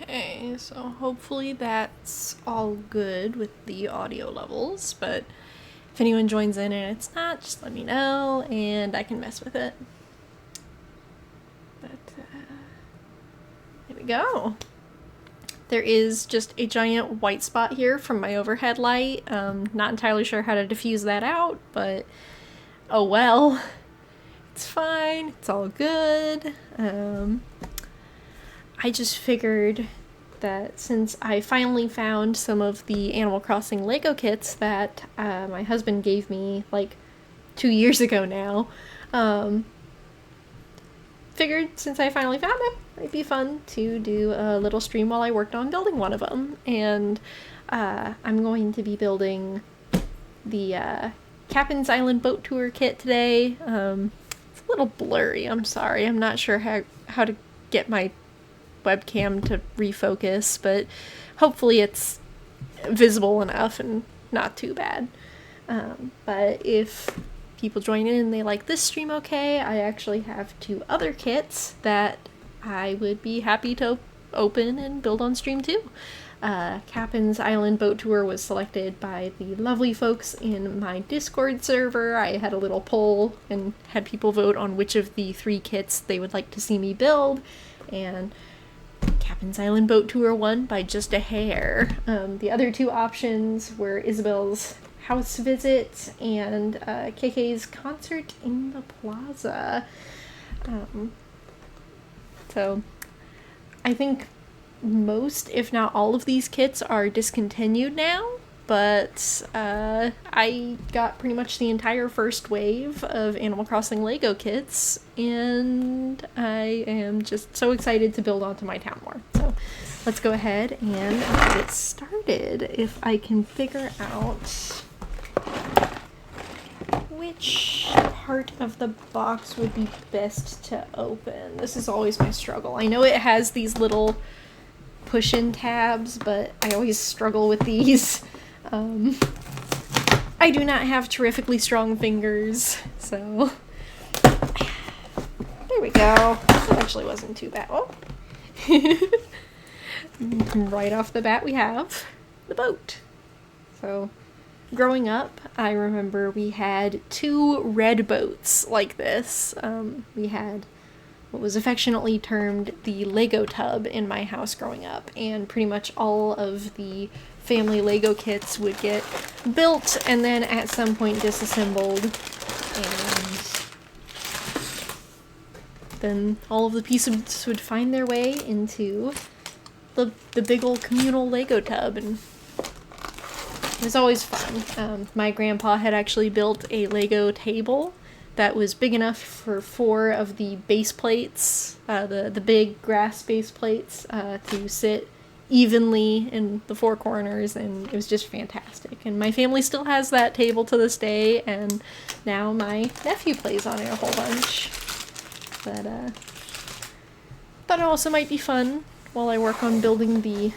Okay, so hopefully that's all good with the audio levels, but if anyone joins in and it's not, just let me know and I can mess with it. But, there we go. There is just a giant white spot here from my overhead light. Not entirely sure how to diffuse that out, but oh well. It's fine. It's all good. I just figured that since I finally found some of the Animal Crossing Lego kits that my husband gave me like 2 years ago now, figured since I finally found them, it'd be fun to do a little stream while I worked on building one of them. And I'm going to be building the Captain's Island Boat Tour kit today. It's a little blurry, I'm sorry. I'm not sure how to get my webcam to refocus, but hopefully it's visible enough and not too bad. But if people join in and they like this stream okay, I actually have 2 other kits that I would be happy to open and build on stream too. Captain's Island Boat Tour was selected by the lovely folks in my Discord server. I had a little poll and had people vote on which of the 3 kits they would like to see me build, and Captain's Island Boat Tour won by just a hair. The other 2 options were Isabel's house visit and KK's concert in the plaza. So I think most, if not all of these kits are discontinued now, but I got pretty much the entire first wave of Animal Crossing Lego kits, and I am just so excited to build onto my town more. So let's go ahead and get started. If I can figure out which part of the box would be best to open. This is always my struggle. I know it has these little push-in tabs, but I always struggle with these. I do not have terrifically strong fingers, so there we go. That actually wasn't too bad. Oh. Right off the bat we have the boat. So growing up, I remember we had 2 red boats like this. We had what was affectionately termed the Lego tub in my house growing up, and pretty much all of the family Lego kits would get built and then at some point disassembled, and then all of the pieces would find their way into the big old communal Lego tub, and it was always fun. My grandpa had actually built a Lego table that was big enough for 4 of the base plates, the big grass base plates, to sit evenly in the 4 corners, and it was just fantastic. And my family still has that table to this day, and now my nephew plays on it a whole bunch. But thought it also might be fun while I work on building the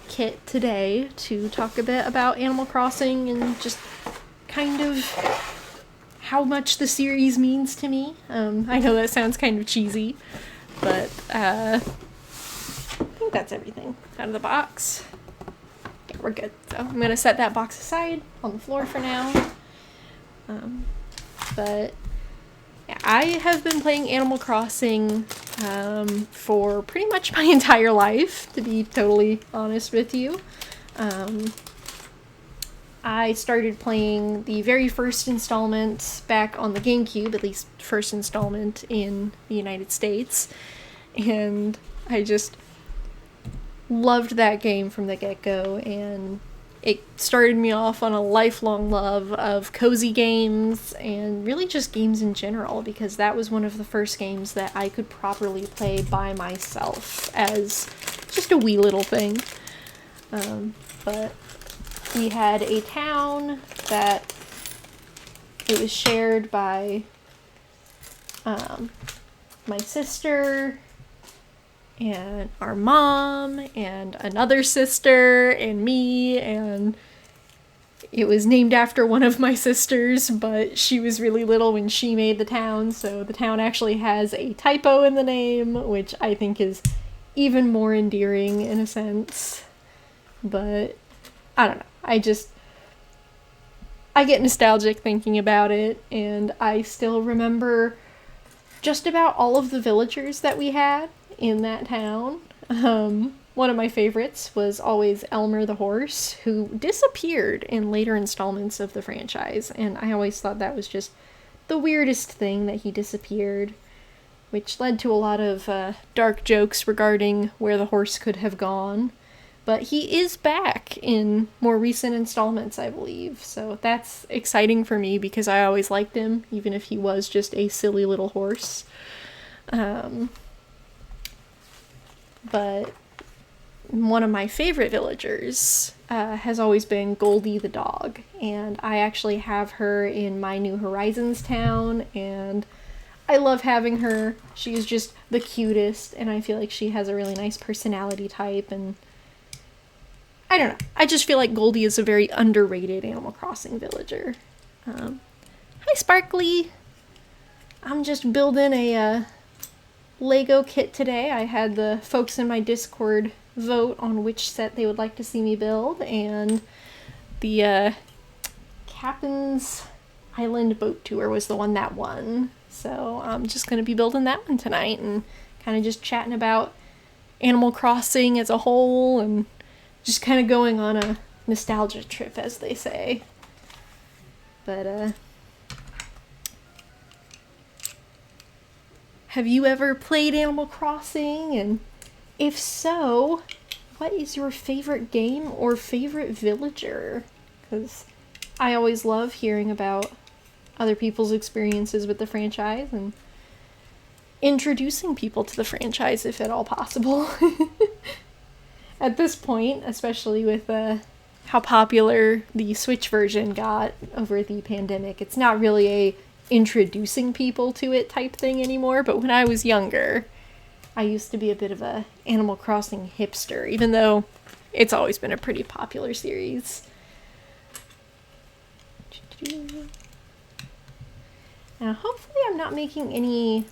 kit today to talk a bit about Animal Crossing and just kind of how much the series means to me. I know that sounds kind of cheesy, but I think that's everything out of the box. Yeah, we're good. So I'm going to set that box aside on the floor for now. But yeah, I have been playing Animal Crossing for pretty much my entire life, to be totally honest with you. I started playing the very first installment back on the GameCube, at least first installment in the United States, and I just loved that game from the get-go, and it started me off on a lifelong love of cozy games and really just games in general, because that was one of the first games that I could properly play by myself as just a wee little thing. But we had a town that it was shared by my sister and our mom and another sister and me, and it was named after one of my sisters, but she was really little when she made the town, so the town actually has a typo in the name, which I think is even more endearing in a sense. But I don't know. I get nostalgic thinking about it, and I still remember just about all of the villagers that we had in that town. One of my favorites was always Elmer the horse, who disappeared in later installments of the franchise, and I always thought that was just the weirdest thing that he disappeared, which led to a lot of dark jokes regarding where the horse could have gone. But he is back in more recent installments, I believe, so that's exciting for me because I always liked him, even if he was just a silly little horse. But one of my favorite villagers has always been Goldie the dog, and I actually have her in my New Horizons town, and I love having her. She's just the cutest, and I feel like she has a really nice personality type, and I don't know. I just feel like Goldie is a very underrated Animal Crossing villager. Hi, Sparkly! I'm just building a Lego kit today. I had the folks in my Discord vote on which set they would like to see me build, and the Captain's Island Boat Tour was the one that won. So I'm just going to be building that one tonight and kind of just chatting about Animal Crossing as a whole and just kind of going on a nostalgia trip, as they say. But, have you ever played Animal Crossing? And if so, what is your favorite game or favorite villager? Because I always love hearing about other people's experiences with the franchise and introducing people to the franchise if at all possible. At this point, especially with how popular the Switch version got over the pandemic, it's not really a introducing people to it type thing anymore, but when I was younger, I used to be a bit of a Animal Crossing hipster, even though it's always been a pretty popular series. Now, hopefully I'm not making any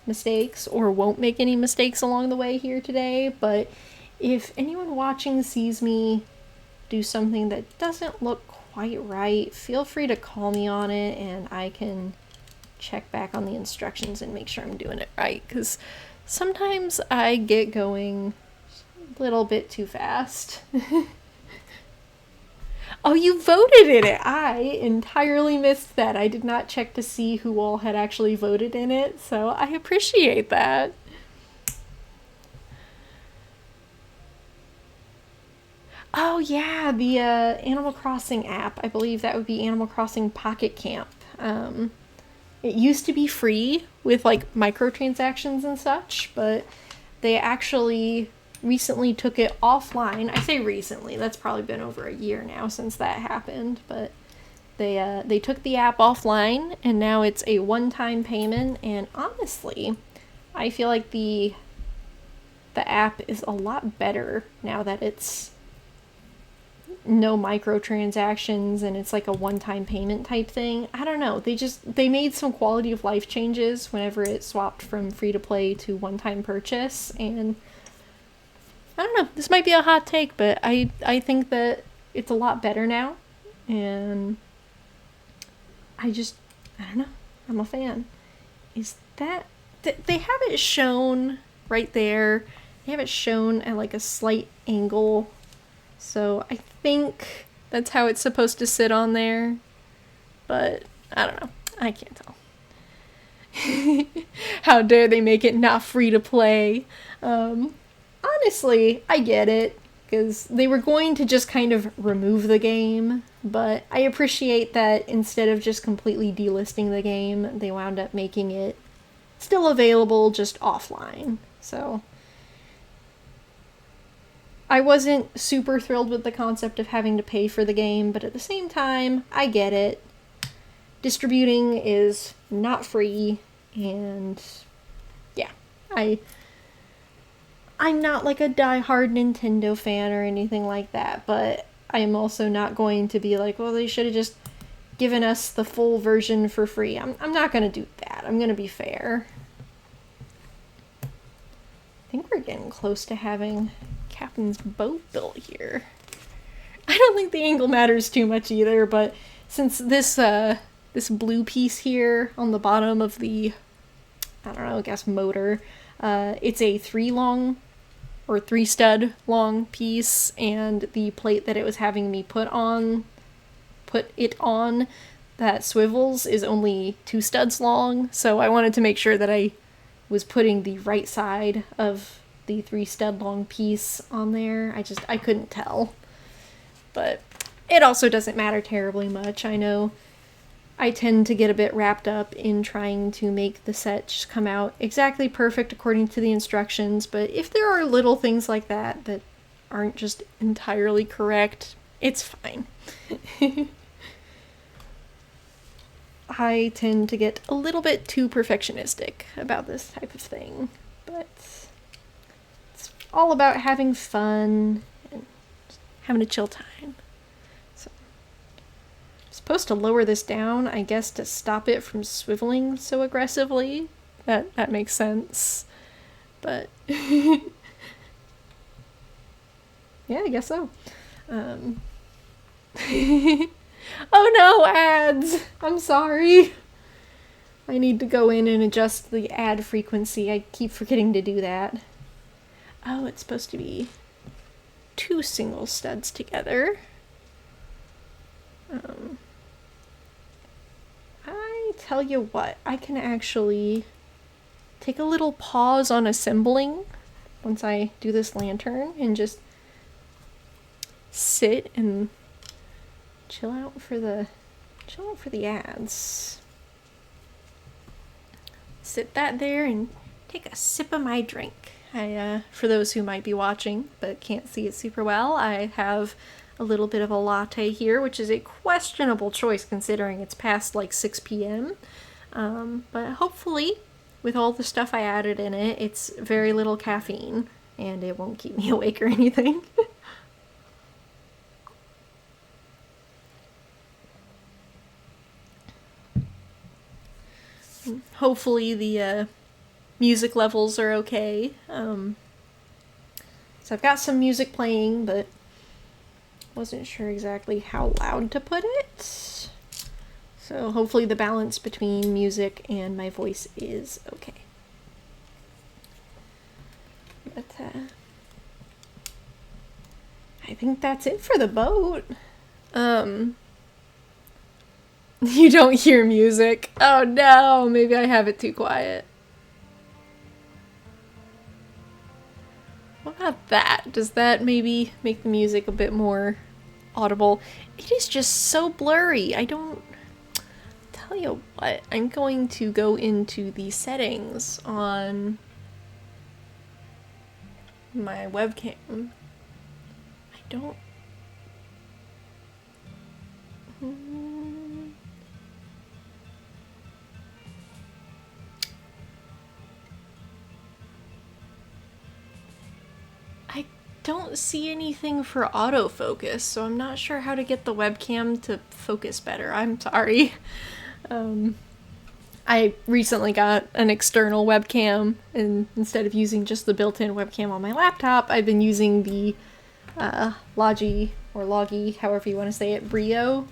mistakes or won't make any mistakes along the way here today, but if anyone watching sees me do something that doesn't look quite right, feel free to call me on it and I can check back on the instructions and make sure I'm doing it right, because sometimes I get going a little bit too fast. Oh, you voted in it! I entirely missed that. I did not check to see who all had actually voted in it, so I appreciate that. Oh yeah, the Animal Crossing app. I believe that would be Animal Crossing Pocket Camp. It used to be free with like microtransactions and such, but they actually recently took it offline. I say recently, that's probably been over a year now since that happened, but they took the app offline and now it's a one-time payment, and honestly, I feel like the app is a lot better now that it's no microtransactions and it's like a one-time payment type thing. I don't know. They made some quality of life changes whenever it swapped from free to play to one-time purchase, and I don't know. This might be a hot take, but I think that it's a lot better now, and I don't know. I'm a fan. Is that they have it shown right there? They have it shown at like a slight angle. So I think that's how it's supposed to sit on there, but I don't know. I can't tell. How dare they make it not free to play? Honestly, I get it, because they were going to just kind of remove the game, but I appreciate that instead of just completely delisting the game, they wound up making it still available, just offline. So I wasn't super thrilled with the concept of having to pay for the game, but at the same time, I get it. Distributing is not free, and yeah, I'm not like a die-hard Nintendo fan or anything like that, but I am also not going to be like, well, they should have just given us the full version for free. I'm not going to do that. I'm going to be fair. think we're getting close to having Captain's boat built here. I don't think the angle matters too much either, but since this this blue piece here on the bottom of the, I don't know, I guess motor, it's a 3 stud long piece, and the plate that it was having me put it on that swivels is only 2 studs long, so I wanted to make sure that I was putting the right side of the 3 stud long piece on there. I couldn't tell. But it also doesn't matter terribly much. I know I tend to get a bit wrapped up in trying to make the set just come out exactly perfect according to the instructions, but if there are little things like that that aren't just entirely correct, it's fine. I tend to get a little bit too perfectionistic about this type of thing, but it's all about having fun and having a chill time. So I'm supposed to lower this down, I guess, to stop it from swiveling so aggressively. That makes sense. But yeah, I guess so. Oh no, ads! I'm sorry. I need to go in and adjust the ad frequency. I keep forgetting to do that. Oh, it's supposed to be 2 single studs together. I tell you what, I can actually take a little pause on assembling once I do this lantern and just sit and chill out for the ads. Sit that there and take a sip of my drink. For those who might be watching but can't see it super well, I have a little bit of a latte here, which is a questionable choice considering it's past like 6 p.m. But hopefully, with all the stuff I added in it, it's very little caffeine and it won't keep me awake or anything. Hopefully the music levels are okay. So I've got some music playing, but wasn't sure exactly how loud to put it. So hopefully the balance between music and my voice is okay. But I think that's it for the boat. You don't hear music. Oh no, maybe I have it too quiet. What about that? Does that maybe make the music a bit more audible? It is just so blurry. I don't... Tell you what, I'm going to go into the settings on my webcam. I don't... I don't see anything for autofocus, so I'm not sure how to get the webcam to focus better. I'm sorry. I recently got an external webcam, and instead of using just the built-in webcam on my laptop, I've been using the Logi, or Logi, however you want to say it, Brio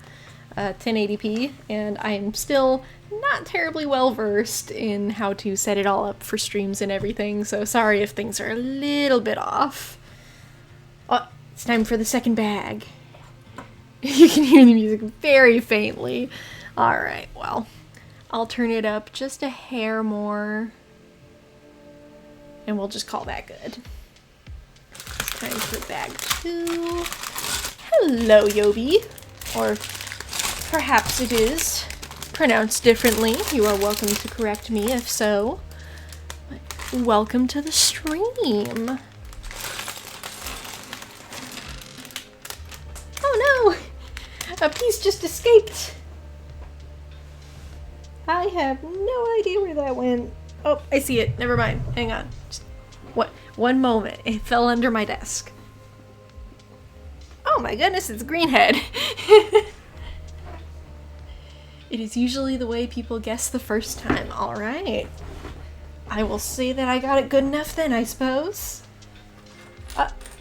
1080p, and I'm still not terribly well versed in how to set it all up for streams and everything, so sorry if things are a little bit off. Oh, it's time for the second bag. You can hear the music very faintly. Alright, well, I'll turn it up just a hair more, and we'll just call that good. It's time for bag 2. Hello, Yobi. Or perhaps it is pronounced differently. You are welcome to correct me if so. But welcome to the stream. Oh no! A piece just escaped. I have no idea where that went. Oh, I see it. Never mind. Hang on. Just one moment. It fell under my desk. Oh my goodness, it's Greenhead. It is usually the way people guess the first time. Alright. I will say that I got it good enough then, I suppose.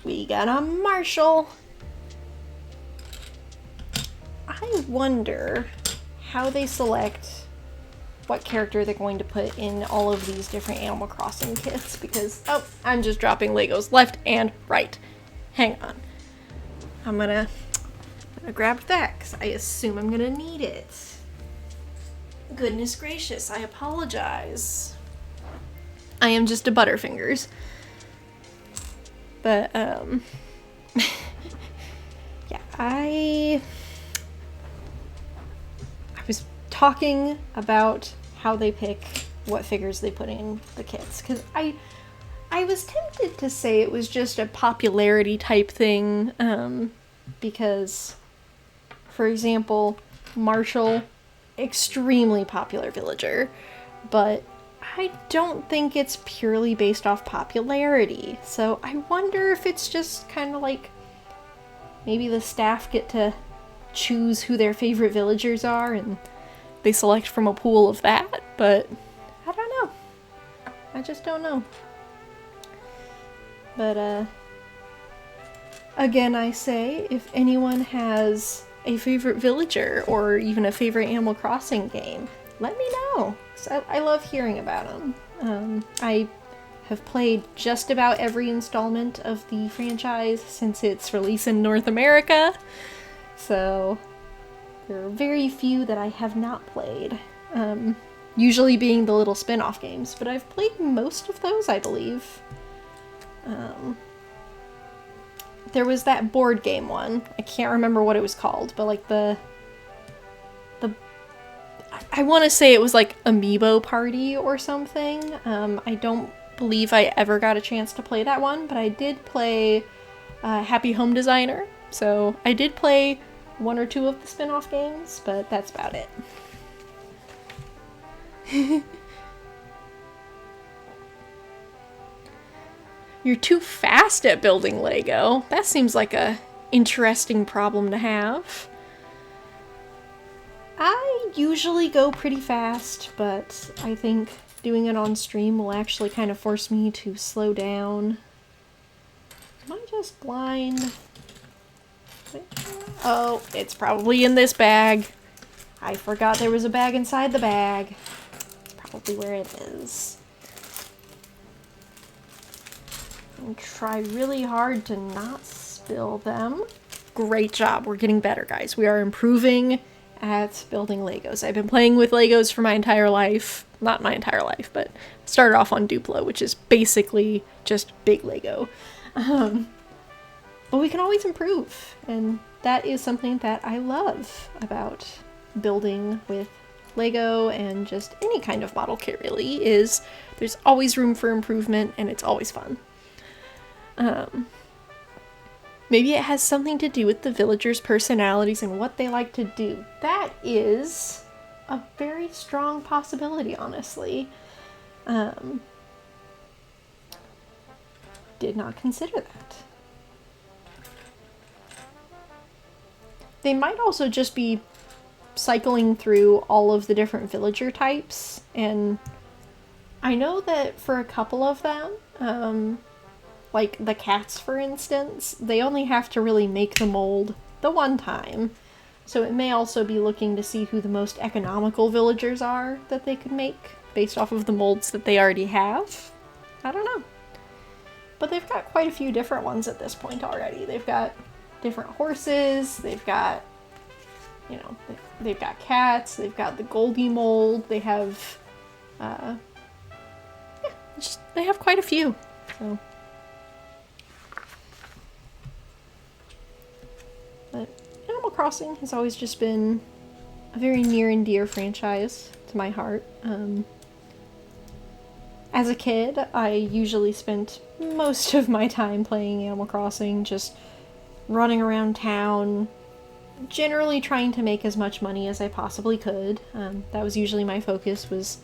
We got a Marshall. I wonder how they select what character they're going to put in all of these different Animal Crossing kits, because, oh, I'm just dropping Legos left and right. Hang on. I'm gonna grab that, because I assume I'm gonna need it. Goodness gracious, I apologize. I am just a Butterfingers. But, yeah, I was talking about how they pick what figures they put in the kits, because I was tempted to say it was just a popularity type thing, because, for example, Marshall, extremely popular villager, but I don't think it's purely based off popularity. So I wonder if it's just kind of like maybe the staff get to choose who their favorite villagers are and they select from a pool of that, but I don't know. I just don't know. But again, I say, if anyone has a favorite villager or even a favorite Animal Crossing game, let me know. I love hearing about them. I have played just about every installment of the franchise since its release in North America, so there are very few that I have not played, usually being the little spin-off games, but I've played most of those, I believe. There was that board game one, I can't remember what it was called, but like I want to say it was like Amiibo Party or something. I don't believe I ever got a chance to play that one, but I did play Happy Home Designer, so I did play one or two of the spin-off games, but that's about it. You're too fast at building Lego. That seems like a interesting problem to have. I usually go pretty fast, but I think doing it on stream will actually kind of force me to slow down. Am I just blind? Oh, it's probably in this bag. I forgot there was a bag inside the bag. It's probably where it is. And try really hard to not spill them. Great job. We're getting better, guys. We are improving at building Legos. I've been playing with Legos for my entire life. Not my entire life, but started off on Duplo, which is basically just big Lego. But we can always improve, and that is something that I love about building with Lego and just any kind of model kit, really, is there's always room for improvement and it's always fun. Maybe it has something to do with the villagers' personalities and what they like to do. That is a very strong possibility, honestly. Did not consider that. They might also just be cycling through all of the different villager types, and I know that for a couple of them, like the cats, for instance, they only have to really make the mold the one time. So it may also be looking to see who the most economical villagers are that they could make based off of the molds that they already have. I don't know. But they've got quite a few different ones at this point already. They've got different horses, they've got, you know, they've got cats, they've got the Goldie mold, they have, yeah, they have quite a few, so. But Animal Crossing has always just been a very near and dear franchise to my heart. As a kid, I usually spent most of my time playing Animal Crossing, just running around town, generally trying to make as much money as I possibly could. That was usually my focus, was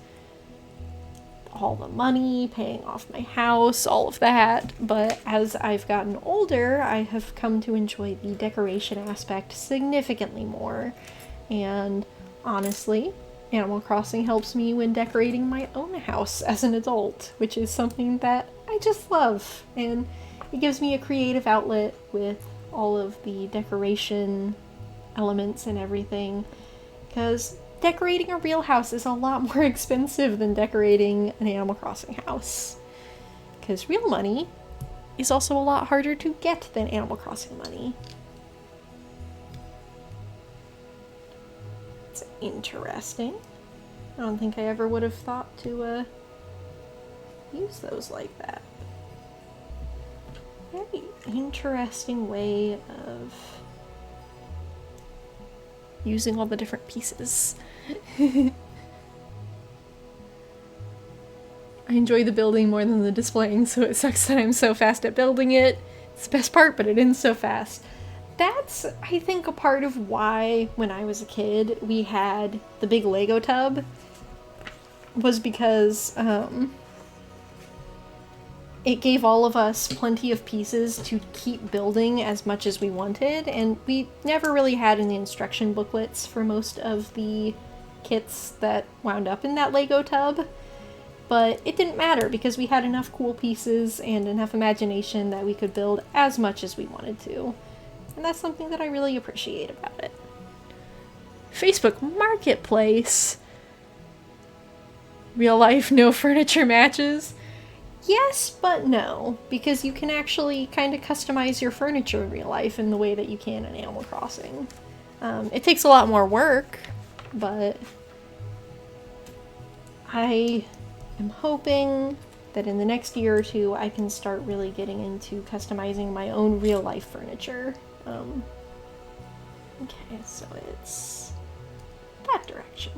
all the money, paying off my house, all of that. But as I've gotten older, I have come to enjoy the decoration aspect significantly more. And honestly, Animal Crossing helps me when decorating my own house as an adult, which is something that I just love. And it gives me a creative outlet with all of the decoration elements and everything, because decorating a real house is a lot more expensive than decorating an Animal Crossing house. Because real money is also a lot harder to get than Animal Crossing money. It's interesting. I don't think I ever would have thought to use those like that. Very interesting way of using all the different pieces. I enjoy the building more than the displaying, so it sucks that I'm so fast at building it. It's the best part, but it ends so fast. That's, I think, a part of why, when I was a kid, we had the big Lego tub, was because it gave all of us plenty of pieces to keep building as much as we wanted, and we never really had any instruction booklets for most of the kits that wound up in that Lego tub. But it didn't matter because we had enough cool pieces and enough imagination that we could build as much as we wanted to. And that's something that I really appreciate about it. Facebook Marketplace. Real life, no furniture matches. Yes, but no, because you can actually kind of customize your furniture in real life in the way that you can in Animal Crossing. It takes a lot more work, but I am hoping that in the next year or two I can start really getting into customizing my own real life furniture. Okay, so it's that direction.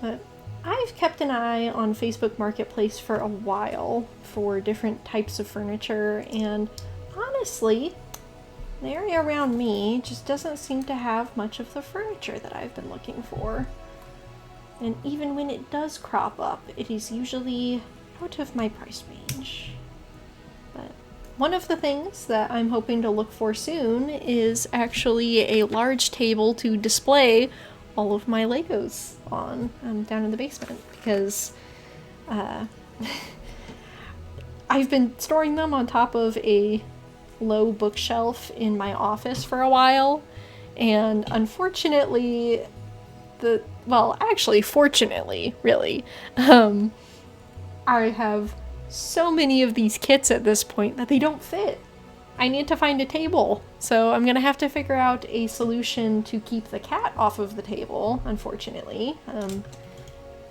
But I've kept an eye on Facebook Marketplace for a while for different types of furniture, and honestly, the area around me just doesn't seem to have much of the furniture that I've been looking for. And even when it does crop up, it is usually out of my price range. But one of the things that I'm hoping to look for soon is actually a large table to display all of my Legos on down in the basement, because I've been storing them on top of a low bookshelf in my office for a while, and unfortunately fortunately, really, I have so many of these kits at this point that they don't fit. I need to find a table, so I'm gonna have to figure out a solution to keep the cat off of the table, unfortunately,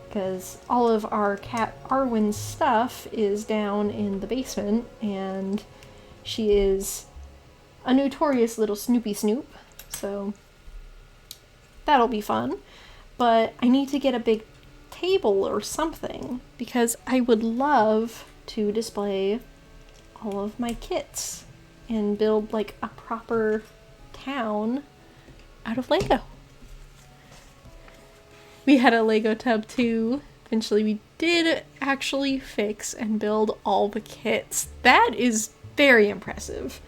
because all of our cat Arwen's stuff is down in the basement, and she is a notorious little Snoopy Snoop, so that'll be fun. But I need to get a big table or something, because I would love to display all of my kits and build like a proper town out of Lego. We had a Lego tub too. Eventually we did actually fix and build all the kits. That is very impressive.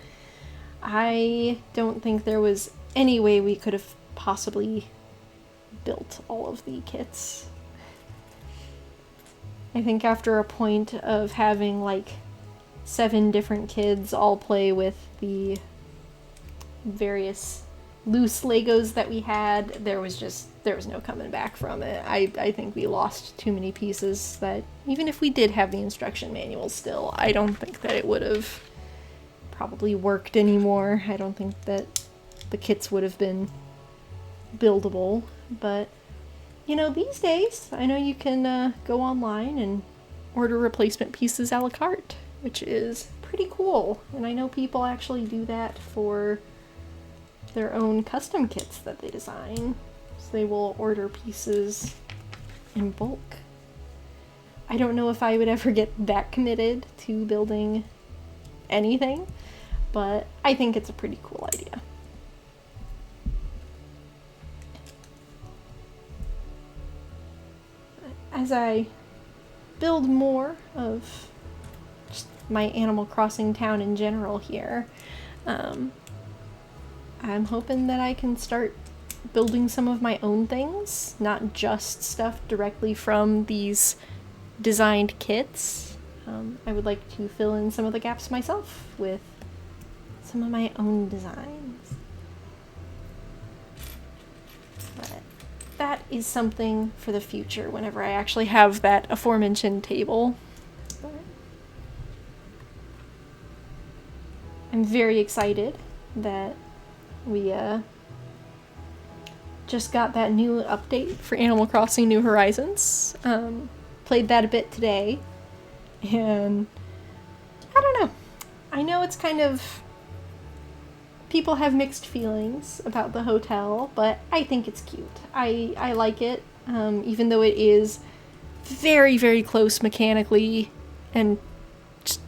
I don't think there was any way we could have possibly built all of the kits. I think after a point of having like 7 different kids all play with the various loose Legos that we had, there was no coming back from it. I think we lost too many pieces that even if we did have the instruction manual still, I don't think that it would have probably worked anymore. I don't think that the kits would have been buildable. But you know, these days I know you can go online and order replacement pieces a la carte, which is pretty cool. And I know people actually do that for their own custom kits that they design. So they will order pieces in bulk. I don't know if I would ever get that committed to building anything, but I think it's a pretty cool idea. As I build more of just my Animal Crossing town in general here, I'm hoping that I can start building some of my own things, not just stuff directly from these designed kits. I would like to fill in some of the gaps myself with some of my own designs. But that is something for the future whenever I actually have that aforementioned table. But I'm very excited that we just got that new update for Animal Crossing New Horizons. Played that a bit today, and I don't know. I know it's kind of... people have mixed feelings about the hotel, but I think it's cute. I like it, even though it is very, very close mechanically and just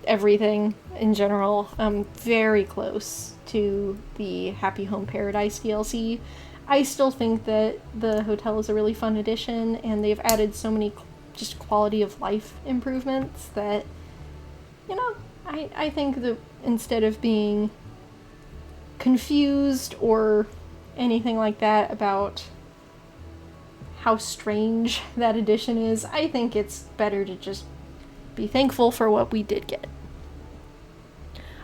everything in general. Very close to the Happy Home Paradise DLC. I still think that the hotel is a really fun addition, and they've added so many just quality of life improvements that, you know, I think that instead of being confused or anything like that about how strange that addition is, I think it's better to just be thankful for what we did get.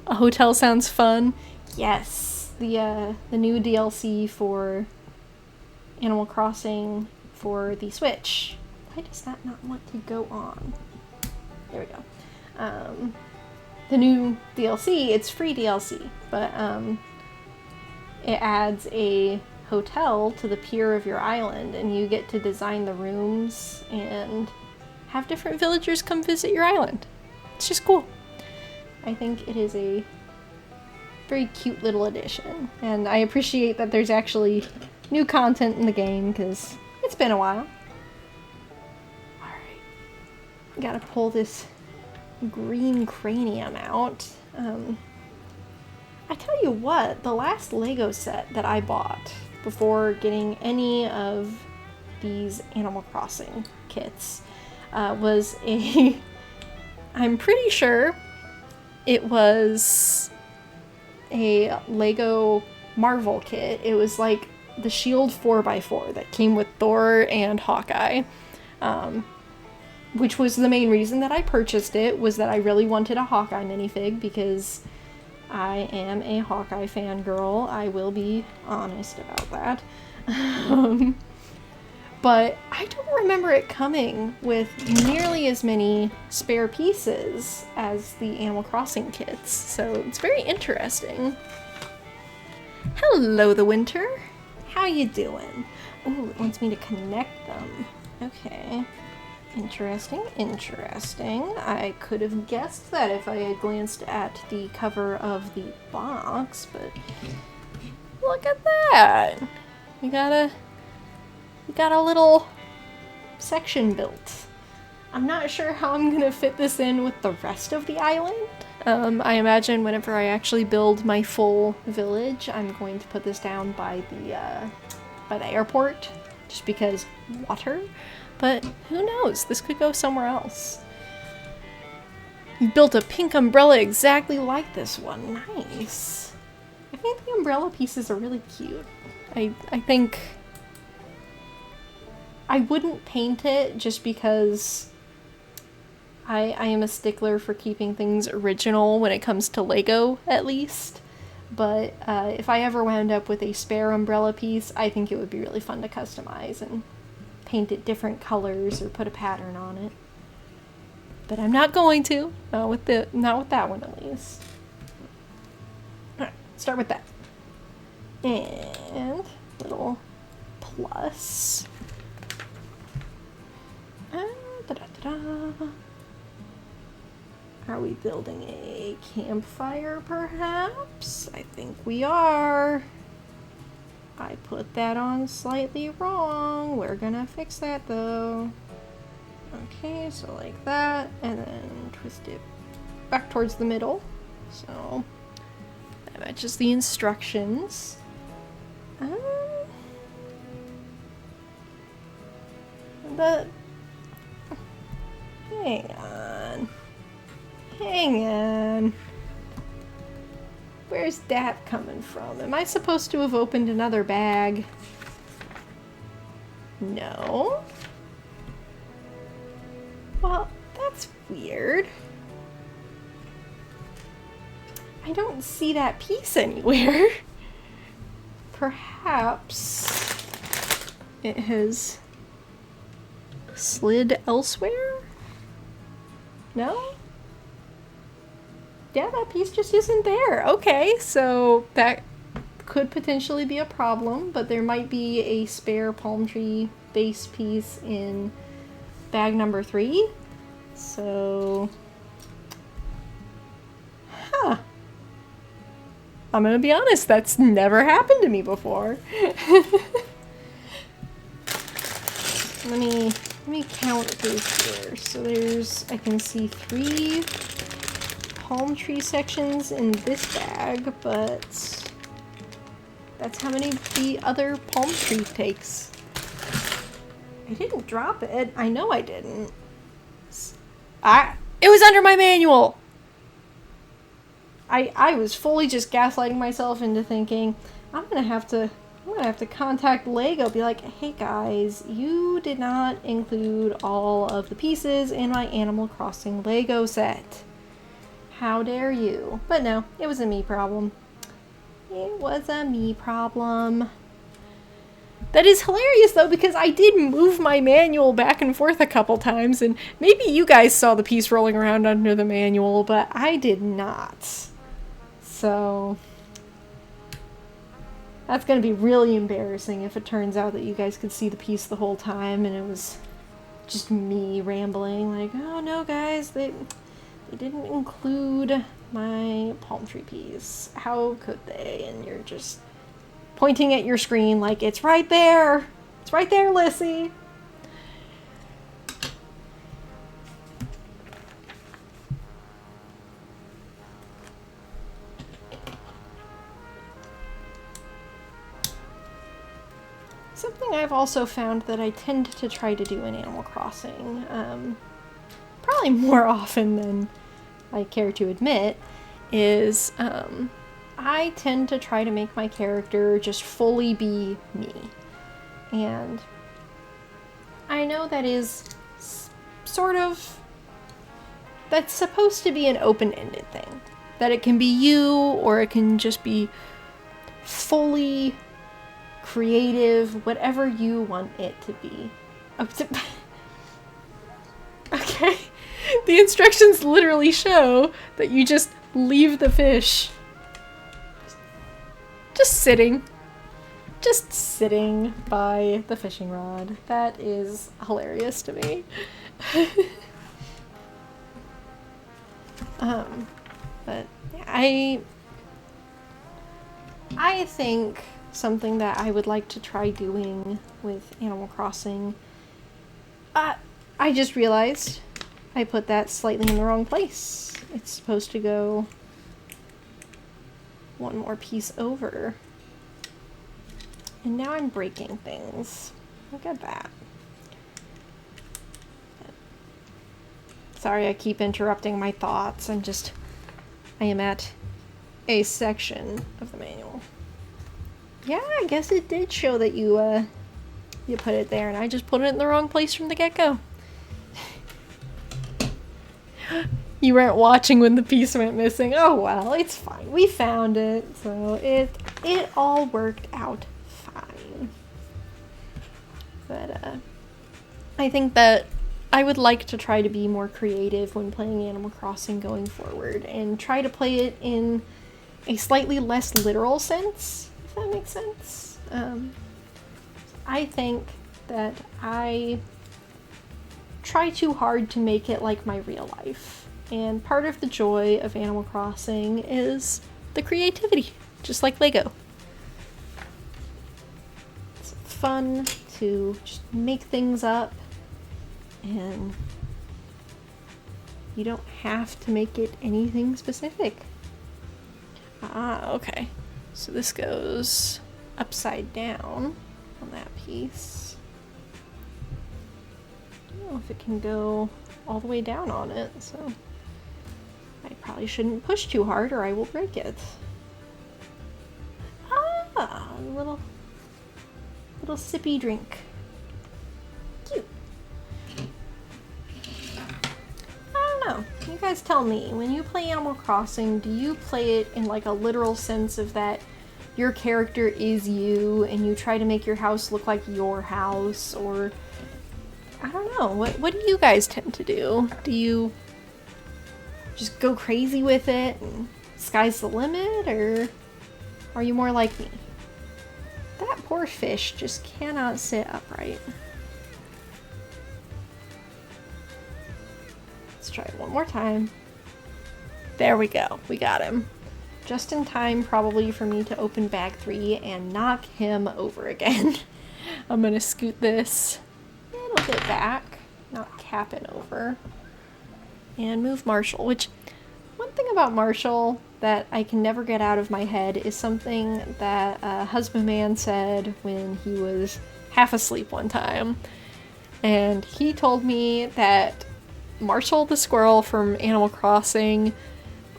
A hotel sounds fun. Yes, the new DLC for Animal Crossing for the Switch. Why does that not want to go on? There we go. The new DLC, it's free DLC, but it adds a hotel to the pier of your island, and you get to design the rooms and have different villagers come visit your island. It's just cool. I think it is a very cute little addition, and I appreciate that there's actually new content in the game, because it's been a while. Alright. Gotta pull this green cranium out. I tell you what, the last Lego set that I bought before getting any of these Animal Crossing kits was a... I'm pretty sure it was a Lego Marvel kit. It was like the Shield 4x4 that came with Thor and Hawkeye. Which was the main reason that I purchased it, was that I really wanted a Hawkeye minifig, because I am a Hawkeye fangirl. I will be honest about that. But I don't remember it coming with nearly as many spare pieces as the Animal Crossing kits, so it's very interesting. Hello, the Winter. How you doing? Ooh, it wants me to connect them. Okay. Interesting, interesting. I could have guessed that if I had glanced at the cover of the box, but look at that! We got a little section built. I'm not sure how I'm gonna fit this in with the rest of the island. I imagine whenever I actually build my full village, I'm going to put this down by the airport, just because water. But who knows? This could go somewhere else. You built a pink umbrella exactly like this one. Nice. I think the umbrella pieces are really cute. I think I wouldn't paint it just because I am a stickler for keeping things original when it comes to Lego, at least. But if I ever wound up with a spare umbrella piece, I think it would be really fun to customize and paint it different colors or put a pattern on it. But I'm not going to. Not with that one, at least. Alright, start with that. And little plus. Da-da-da-da. Are we building a campfire, perhaps? I think we are. I put that on slightly wrong. We're gonna fix that, though. Okay, so like that, and then twist it back towards the middle. So that matches the instructions. But hang on. Where's that coming from? Am I supposed to have opened another bag? No. Well, that's weird. I don't see that piece anywhere. Perhaps it has slid elsewhere? No? Yeah, that piece just isn't there. Okay, so that could potentially be a problem, but there might be a spare palm tree base piece in bag number 3. So, huh. I'm gonna be honest, that's never happened to me before. Let me count these here. So there's, I can see 3 palm tree sections in this bag, but that's how many the other palm tree takes. I didn't drop it. I know I didn't. It was under my manual! I was fully just gaslighting myself into thinking, I'm gonna have to contact Lego, be like, hey guys, you did not include all of the pieces in my Animal Crossing Lego set. How dare you? But no, it was a me problem. It was a me problem. That is hilarious though, because I did move my manual back and forth a couple times, and maybe you guys saw the piece rolling around under the manual, but I did not. So that's going to be really embarrassing if it turns out that you guys could see the piece the whole time and it was just me rambling like, oh no guys, they didn't include my palm tree piece. How could they? And you're just pointing at your screen like, it's right there! It's right there, Lissy! Something I've also found that I tend to try to do in Animal Crossing, probably more often than I care to admit, is I tend to try to make my character just fully be me. And I know that is sort of, that's supposed to be an open-ended thing. That it can be you, or it can just be fully creative, whatever you want it to be. Okay. The instructions literally show that you just leave the fish just sitting by the fishing rod. That is hilarious to me. But I think something that I would like to try doing with Animal Crossing, I just realized I put that slightly in the wrong place. It's supposed to go one more piece over. And now I'm breaking things. Look at that. Sorry, I keep interrupting my thoughts. I am at a section of the manual. Yeah, I guess it did show that you put it there, and I just put it in the wrong place from the get-go. You weren't watching when the piece went missing. Oh well, it's fine. We found it, so it all worked out fine. But I think that I would like to try to be more creative when playing Animal Crossing going forward, and try to play it in a slightly less literal sense, if that makes sense. I think that I try too hard to make it like my real life. And part of the joy of Animal Crossing is the creativity, just like Lego. It's fun to just make things up, and you don't have to make it anything specific. Okay. So this goes upside down on that piece. I don't know if it can go all the way down on it, so I probably shouldn't push too hard or I will break it. a little sippy drink. Cute. I don't know. You guys tell me, when you play Animal Crossing, do you play it in like a literal sense of that your character is you and you try to make your house look like your house, or I don't know, what do you guys tend to do? Do you just go crazy with it and sky's the limit, or are you more like me? That poor fish just cannot sit upright. Let's try it one more time. There we go. We got him. Just in time, probably, for me to open bag 3 and knock him over again. I'm gonna scoot this a little bit back, not capping over, and move Marshall, which, one thing about Marshall that I can never get out of my head is something that a husbandman said when he was half asleep one time. And he told me that Marshall the squirrel from Animal Crossing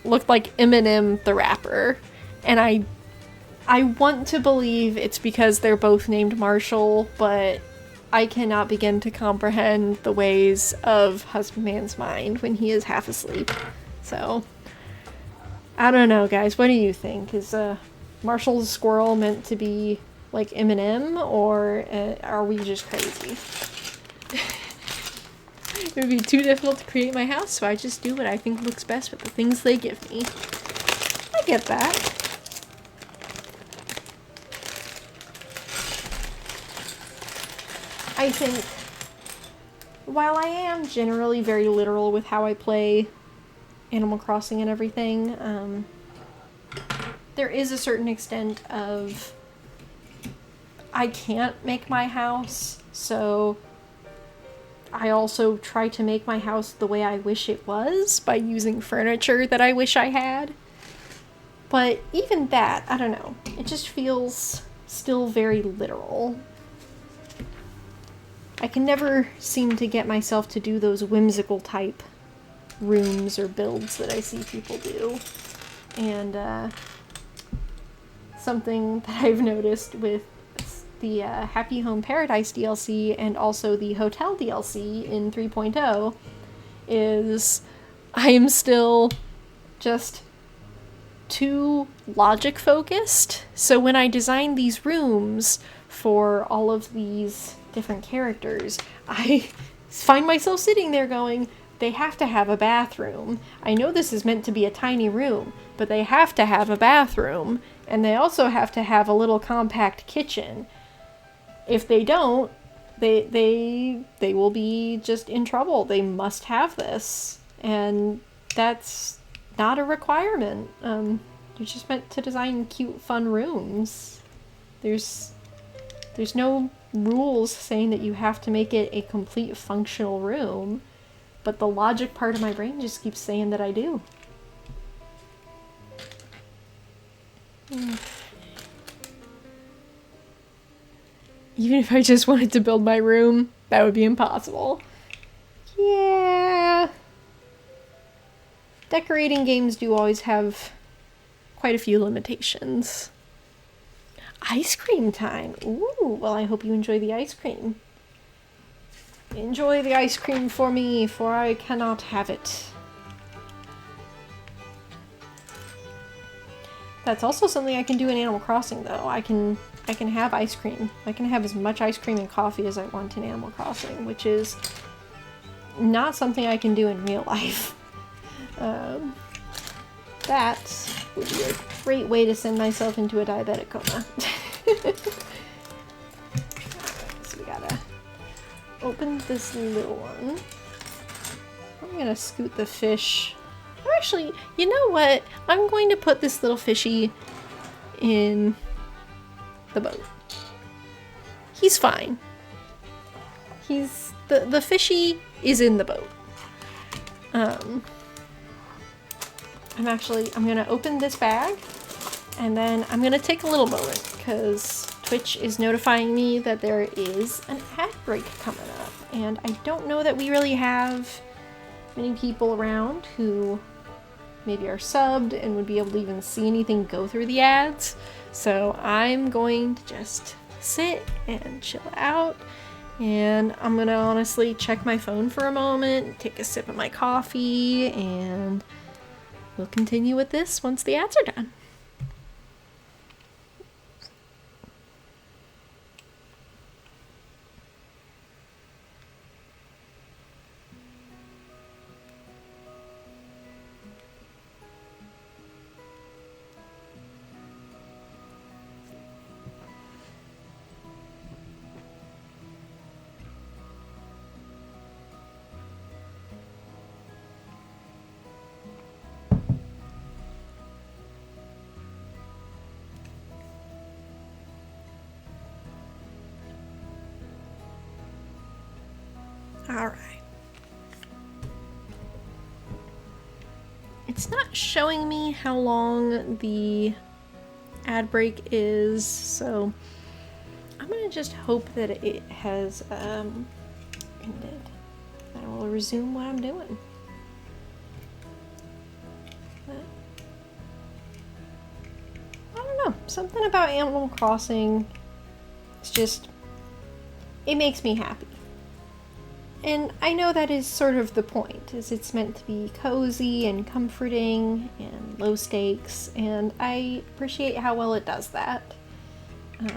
looked like Eminem the rapper. And I want to believe it's because they're both named Marshall, but I cannot begin to comprehend the ways of husbandman's mind when he is half asleep. So, I don't know, guys. What do you think? Is Marshall the squirrel meant to be like Eminem, or are we just crazy? It would be too difficult to create my house, so I just do what I think looks best with the things they give me. I get that. I think, while I am generally very literal with how I play Animal Crossing and everything, there is a certain extent of I can't make my house, so I also try to make my house the way I wish it was by using furniture that I wish I had. But even that, I don't know, it just feels still very literal. I can never seem to get myself to do those whimsical type rooms or builds that I see people do. And something that I've noticed with the Happy Home Paradise DLC and also the Hotel DLC in 3.0 is I am still just too logic focused. So when I design these rooms for all of these different characters, I find myself sitting there going, they have to have a bathroom. I know this is meant to be a tiny room, but they have to have a bathroom, and they also have to have a little compact kitchen. If they don't, they will be just in trouble. They must have this, and that's not a requirement. You're just meant to design cute, fun rooms. There's no rules saying that you have to make it a complete functional room, but the logic part of my brain just keeps saying that I do. Even if I just wanted to build my room, that would be impossible. Yeah. Decorating games do always have quite a few limitations. Ice cream time. Ooh, well, I hope you enjoy the ice cream. Enjoy the ice cream for me, for I cannot have it. That's also something I can do in Animal Crossing, though. I can have ice cream. I can have as much ice cream and coffee as I want in Animal Crossing, which is not something I can do in real life. That would be a great way to send myself into a diabetic coma. Alright, so we gotta open this little one. I'm gonna scoot the fish. Actually, you know what? I'm going to put this little fishy in the boat. He's fine. The fishy is in the boat. I'm gonna open this bag, and then I'm gonna take a little moment because Twitch is notifying me that there is an ad break coming up, and I don't know that we really have many people around who maybe are subbed and would be able to even see anything go through the ads. So I'm going to just sit and chill out, and I'm gonna honestly check my phone for a moment, take a sip of my coffee, and we'll continue with this once the ads are done. Alright. It's not showing me how long the ad break is, so I'm gonna just hope that it has ended. I will resume what I'm doing. But I don't know, something about Animal Crossing, it's just, it makes me happy. And I know that is sort of the point, is it's meant to be cozy and comforting and low stakes, and I appreciate how well it does that. But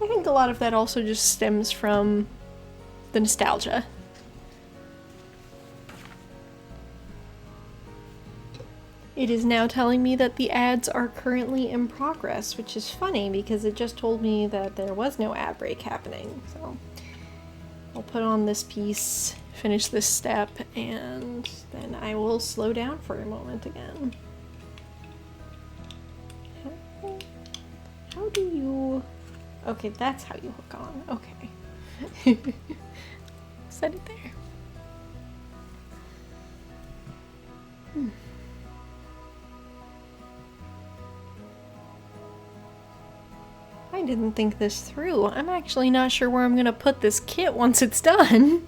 I think a lot of that also just stems from the nostalgia. It is now telling me that the ads are currently in progress, which is funny because it just told me that there was no ad break happening. So I'll put on this piece, finish this step, and then I will slow down for a moment again. How do you... Okay, that's how you hook on. Okay. Set it there. I didn't think this through. I'm actually not sure where I'm gonna put this kit once it's done.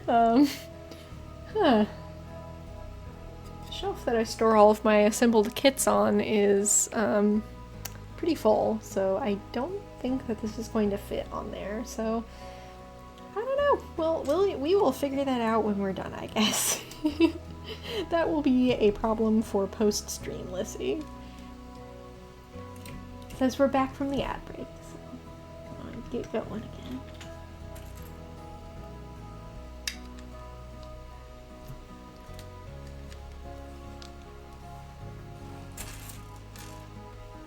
The shelf that I store all of my assembled kits on is pretty full, so I don't think that this is going to fit on there, so I don't know. Well, we will figure that out when we're done, I guess. That will be a problem for post-stream, Lissy. Says we're back from the ad break, so I'm going to get going again.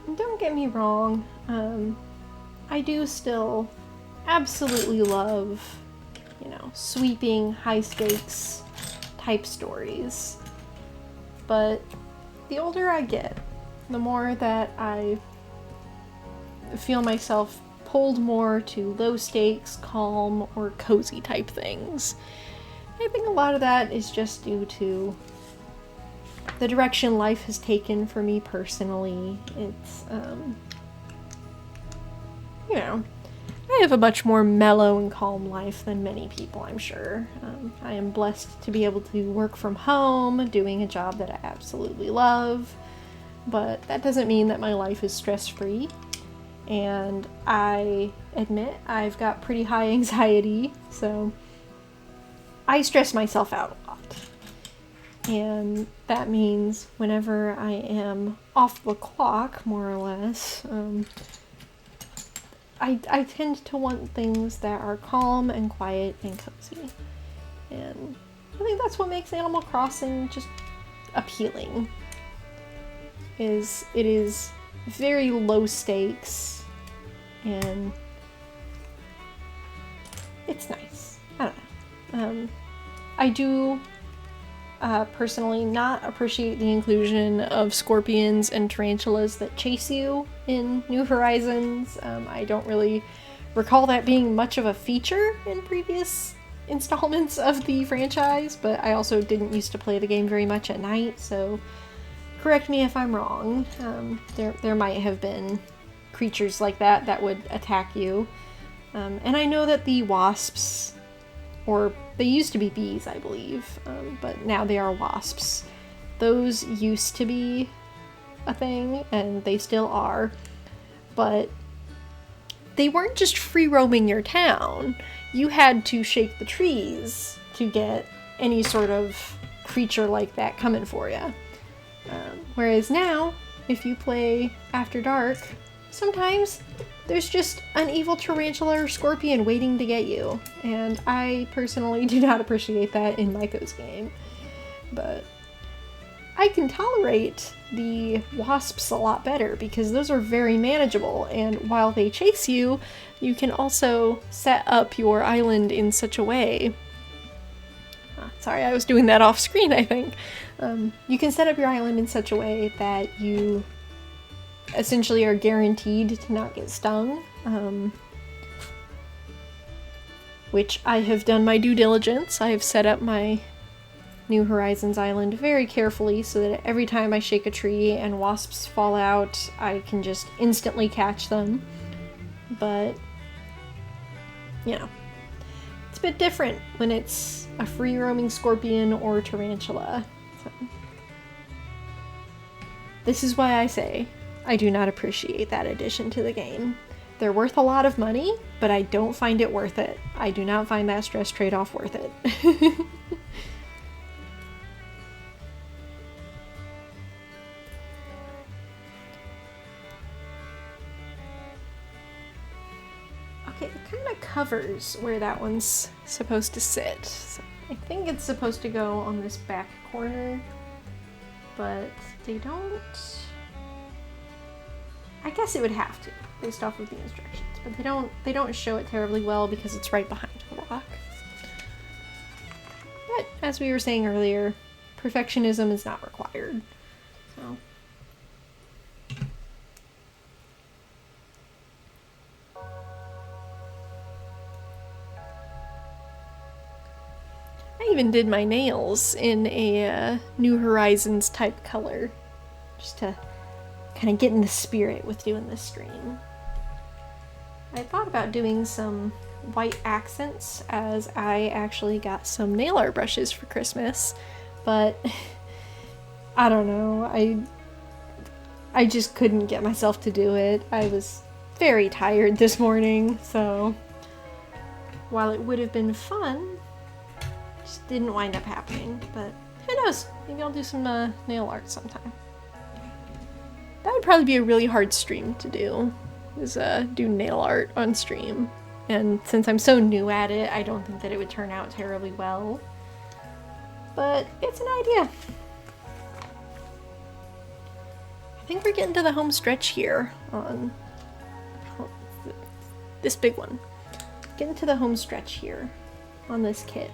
And don't get me wrong, I do still absolutely love, you know, sweeping, high stakes type stories. But the older I get, the more that I feel myself pulled more to low stakes, calm, or cozy type things. I think a lot of that is just due to the direction life has taken for me personally. It's, you know, I have a much more mellow and calm life than many people, I'm sure. I am blessed to be able to work from home, doing a job that I absolutely love, but that doesn't mean that my life is stress-free. And I admit I've got pretty high anxiety, so I stress myself out a lot. And that means whenever I am off the clock, more or less, I tend to want things that are calm and quiet and cozy. And I think that's what makes Animal Crossing just appealing. It is very low stakes. And it's nice. I don't know. I do personally not appreciate the inclusion of scorpions and tarantulas that chase you in New Horizons. I don't really recall that being much of a feature in previous installments of the franchise, but I also didn't used to play the game very much at night, so correct me if I'm wrong. There might have been creatures like that would attack you. And I know that the wasps or they used to be bees, I believe, but now they are wasps. Those used to be a thing, and they still are, but they weren't just free roaming your town. You had to shake the trees to get any sort of creature like that coming for you. Whereas now, if you play After Dark, sometimes there's just an evil tarantula or scorpion waiting to get you. And I personally do not appreciate that in Maiko's game. But I can tolerate the wasps a lot better because those are very manageable, and while they chase you, you can also set up your island in such a way. Sorry, I was doing that off screen, I think. You can set up your island in such a way that you essentially are guaranteed to not get stung, which I have done my due diligence. I have set up my New Horizons island very carefully so that every time I shake a tree and wasps fall out, I can just instantly catch them. But, you know, it's a bit different when it's a free roaming scorpion or tarantula. So, this is why I say I do not appreciate that addition to the game. They're worth a lot of money, but I don't find it worth it. I do not find that stress trade-off worth it. Okay, it kind of covers where that one's supposed to sit. So I think it's supposed to go on this back corner, but they don't... I guess it would have to, based off of the instructions, but they don't show it terribly well because it's right behind the rock. But as we were saying earlier, perfectionism is not required. So I even did my nails in a New Horizons type color, just to kind of get in the spirit with doing this stream. I thought about doing some white accents, as I actually got some nail art brushes for Christmas, but I don't know, I just couldn't get myself to do it. I was very tired this morning, so while it would have been fun, it just didn't wind up happening. But who knows, maybe I'll do some nail art sometime. That would probably be a really hard stream to do, is do nail art on stream. And since I'm so new at it, I don't think that it would turn out terribly well. But it's an idea. I think we're getting to the home stretch here on this big one. Getting to the home stretch here on this kit.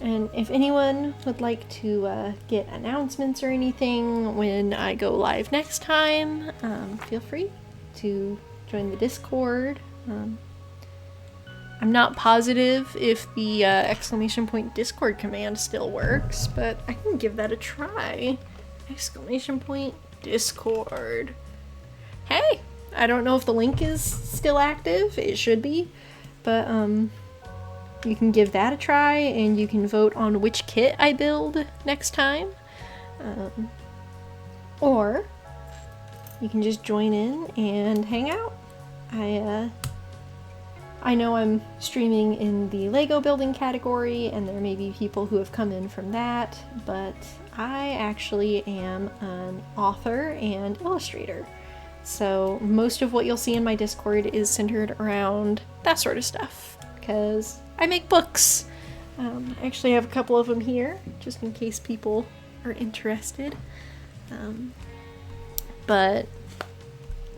And if anyone would like to get announcements or anything when I go live next time, feel free to join the Discord. I'm not positive if the exclamation point Discord command still works, but I can give that a try. Exclamation point Discord. Hey, I don't know if the link is still active. It should be, but you can give that a try, and you can vote on which kit I build next time. Or you can just join in and hang out. I know I'm streaming in the Lego building category, and there may be people who have come in from that, but I actually am an author and illustrator. So most of what you'll see in my Discord is centered around that sort of stuff, because I make books. I actually have a couple of them here, just in case people are interested. But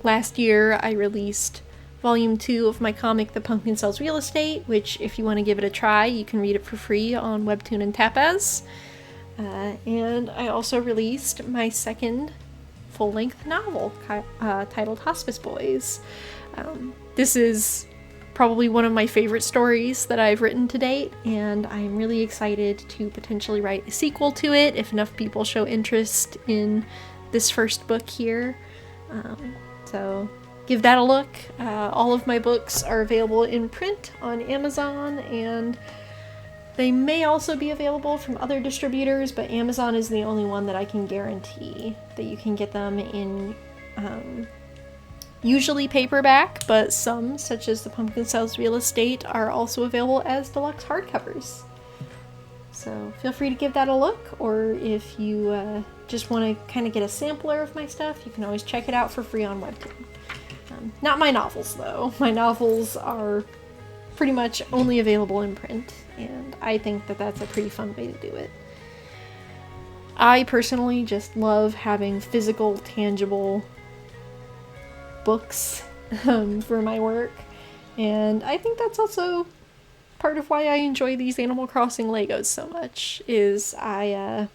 last year I released Volume 2 of my comic, The Pumpkin Sells Real Estate, which if you want to give it a try, you can read it for free on Webtoon and Tapas. And I also released my second full-length novel titled Hospice Boys. This is probably one of my favorite stories that I've written to date, and I'm really excited to potentially write a sequel to it if enough people show interest in this first book here. So give that a look. All of my books are available in print on Amazon, and they may also be available from other distributors, but Amazon is the only one that I can guarantee that you can get them in, usually paperback, but some, such as The Pumpkin Sells Real Estate, are also available as deluxe hardcovers. So feel free to give that a look, or if you just want to kind of get a sampler of my stuff, you can always check it out for free on Webtoon. Not my novels, though. My novels are pretty much only available in print, and I think that that's a pretty fun way to do it. I personally just love having physical, tangible books for my work, and I think that's also part of why I enjoy these Animal Crossing Legos so much, is I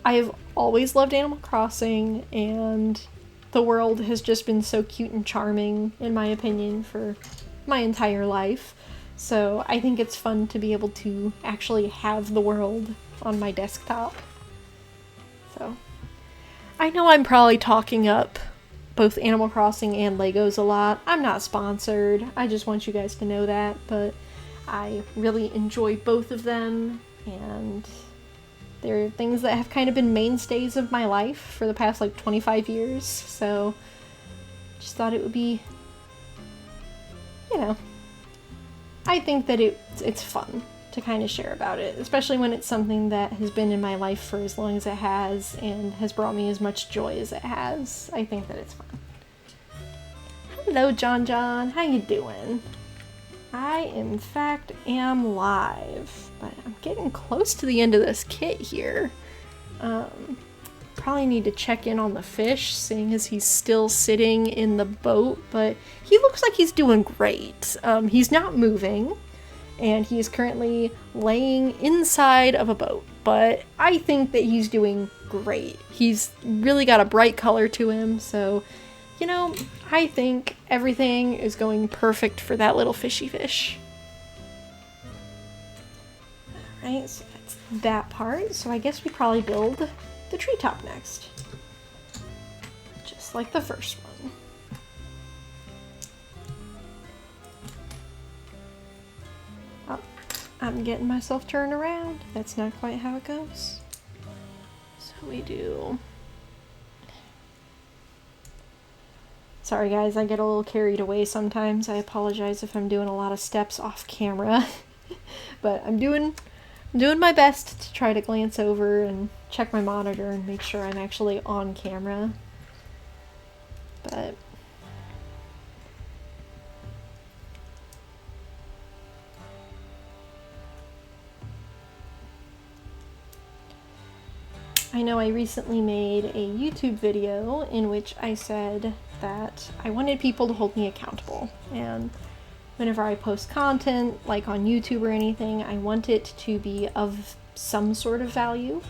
have always loved Animal Crossing, and the world has just been so cute and charming, in my opinion, for my entire life. So I think it's fun to be able to actually have the world on my desktop. So I know I'm probably talking up both Animal Crossing and Legos a lot. I'm not sponsored. I just want you guys to know that, but I really enjoy both of them, and they're things that have kind of been mainstays of my life for the past like 25 years, so just thought it would be, you know, I think that it's fun to kind of share about it, especially when it's something that has been in my life for as long as it has and has brought me as much joy as it has. I think that it's fun. Hello, John John. How you doing? I, in fact, am live, but I'm getting close to the end of this kit here. Probably need to check in on the fish, seeing as he's still sitting in the boat, but he looks like he's doing great. He's not moving, and he is currently laying inside of a boat, but I think that he's doing great. He's really got a bright color to him, so, you know, I think everything is going perfect for that little fishy fish. Alright, so that's that part. So I guess we probably build the treetop next. Just like the first one. Oh, I'm getting myself turned around. That's not quite how it goes. So we do... Sorry guys, I get a little carried away sometimes. I apologize if I'm doing a lot of steps off camera. But I'm doing my best to try to glance over and check my monitor and make sure I'm actually on camera. But I know I recently made a YouTube video in which I said that I wanted people to hold me accountable, and whenever I post content, like on YouTube or anything, I want it to be of some sort of value.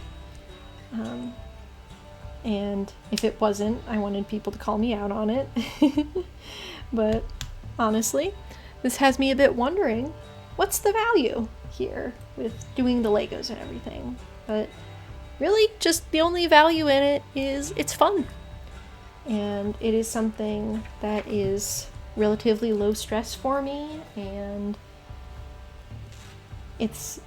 And if it wasn't, I wanted people to call me out on it. But honestly, this has me a bit wondering, what's the value here with doing the Legos and everything? But really, just the only value in it is it's fun. And it is something that is relatively low stress for me, and it's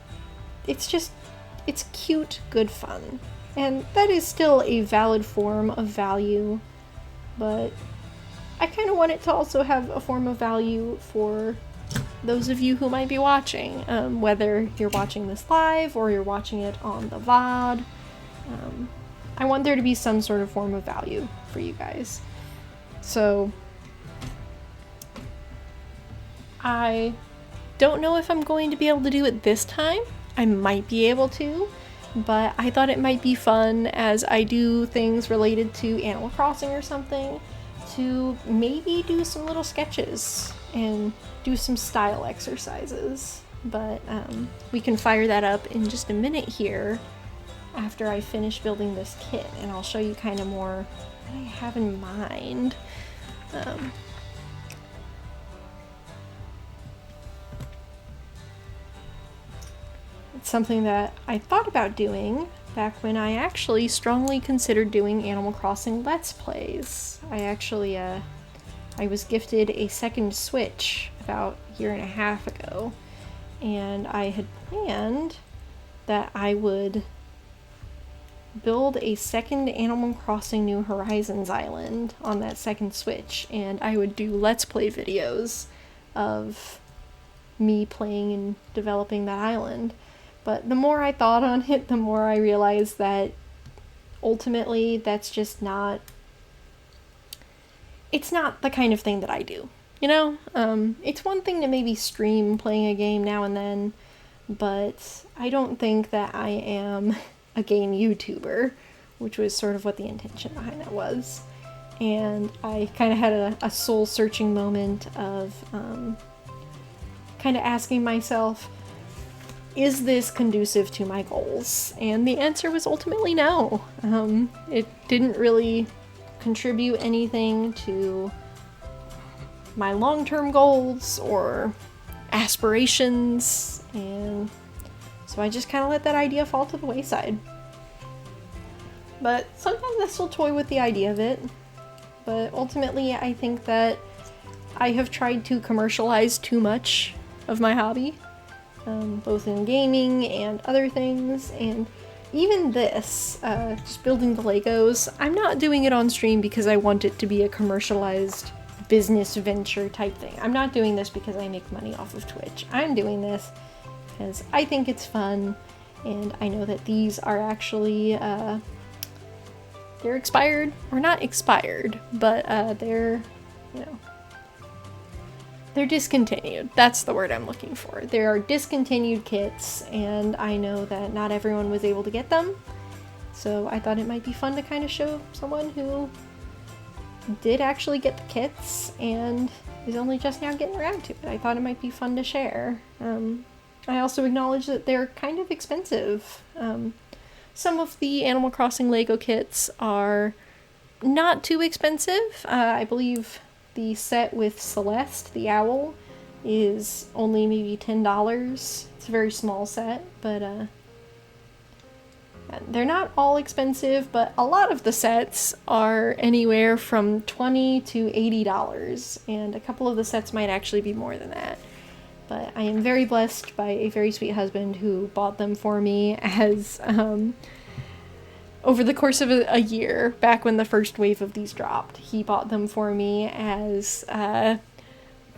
cute, good fun. And that is still a valid form of value, but I kind of want it to also have a form of value for those of you who might be watching, whether you're watching this live or you're watching it on the VOD. I want there to be some sort of form of value for you guys. So I don't know if I'm going to be able to do it this time. I might be able to, but I thought it might be fun as I do things related to Animal Crossing or something to maybe do some little sketches and do some style exercises. But we can fire that up in just a minute here after I finish building this kit, and I'll show you kind of more what I have in mind. It's something that I thought about doing, back when I actually strongly considered doing Animal Crossing Let's Plays. I was gifted a second Switch about a year and a half ago, and I had planned that I would build a second Animal Crossing New Horizons island on that second Switch, and I would do Let's Play videos of me playing and developing that island. But the more I thought on it, the more I realized that ultimately that's just not... It's not the kind of thing that I do, you know? It's one thing to maybe stream playing a game now and then, but I don't think that I am a game YouTuber, which was sort of what the intention behind that was. And I kind of had a soul-searching moment of kind of asking myself, is this conducive to my goals? And the answer was ultimately no. It didn't really contribute anything to my long-term goals or aspirations, and so I just kind of let that idea fall to the wayside. But sometimes I still toy with the idea of it, but ultimately I think that I have tried to commercialize too much of my hobby, both in gaming and other things, and even this, just building the Legos, I'm not doing it on stream because I want it to be a commercialized business venture type thing. I'm not doing this because I make money off of Twitch. I'm doing this because I think it's fun, and I know that these are actually, they're expired, or not expired, but they're, you know, they're discontinued. That's the word I'm looking for. There are discontinued kits, and I know that not everyone was able to get them, so I thought it might be fun to kind of show someone who did actually get the kits and is only just now getting around to it. I thought it might be fun to share. I also acknowledge that they're kind of expensive. Some of the Animal Crossing Lego kits are not too expensive. I believe the set with Celeste, the owl, is only maybe $10. It's a very small set, but they're not all expensive, but a lot of the sets are anywhere from $20 to $80, and a couple of the sets might actually be more than that. But I am very blessed by a very sweet husband who bought them for me as, over the course of a year, back when the first wave of these dropped. He bought them for me as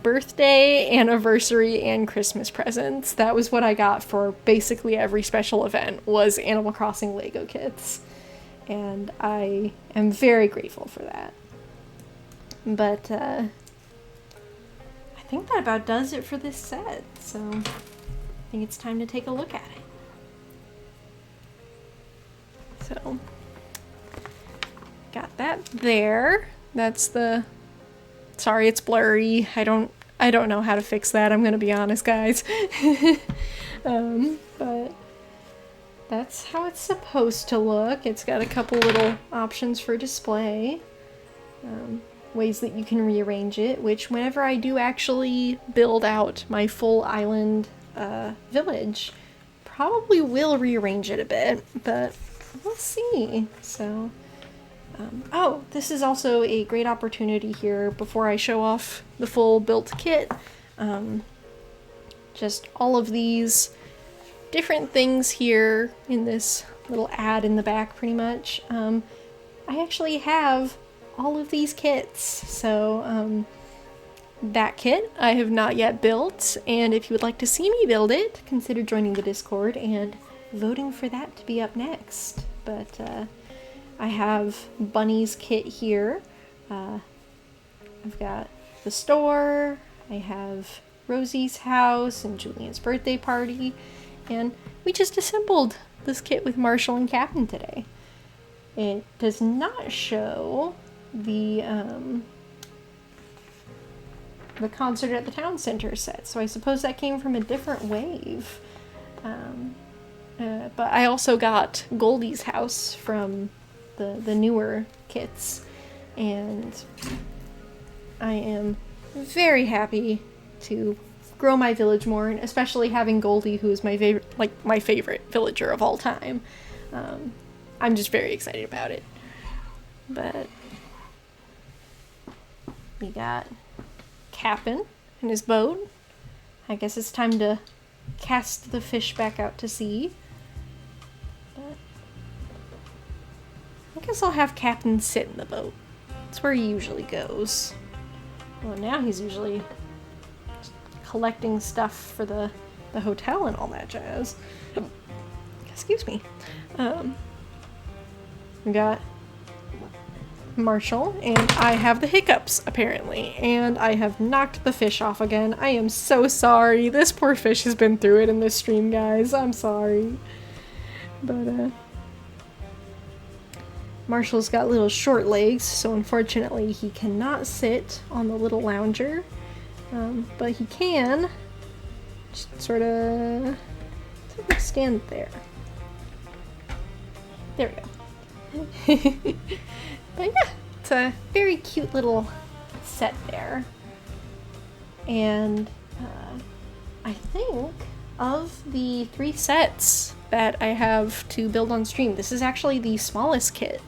birthday, anniversary, and Christmas presents. That was what I got for basically every special event, was Animal Crossing Lego kits. And I am very grateful for that. But I think that about does it for this set, so I think it's time to take a look at it. So, got that there. That's the... Sorry, it's blurry. I don't know how to fix that, I'm gonna be honest, guys. But that's how it's supposed to look. It's got a couple little options for display. Ways that you can rearrange it, which whenever I do actually build out my full island village, probably will rearrange it a bit, but we'll see. So, oh, this is also a great opportunity here before I show off the full built kit. Just all of these different things here in this little ad in the back, pretty much. I actually have all of these kits, so that kit I have not yet built, and if you would like to see me build it, consider joining the Discord and voting for that to be up next. But I have Bunny's kit here. I've got the store, I have Rosie's house and Julian's birthday party, and we just assembled this kit with Marshall and Captain today. It does not show the concert at the town center set, so I suppose that came from a different wave. But I also got Goldie's house from the newer kits, and I am very happy to grow my village more, and especially having Goldie, who is my favorite villager of all time. I'm just very excited about it. But we got Cap'n in his boat. I guess it's time to cast the fish back out to sea. But I guess I'll have Cap'n sit in the boat. That's where he usually goes. Well, now he's usually collecting stuff for the hotel and all that jazz. Excuse me. We got Marshall, and I have the hiccups, apparently, and I have knocked the fish off again. I am so sorry. This poor fish has been through it in this stream, guys. I'm sorry. But, Marshall's got little short legs, so unfortunately he cannot sit on the little lounger. But he can just sort of stand there. There we go. But yeah, it's a very cute little set there. And I think of the 3 sets that I have to build on stream, this is actually the smallest kit.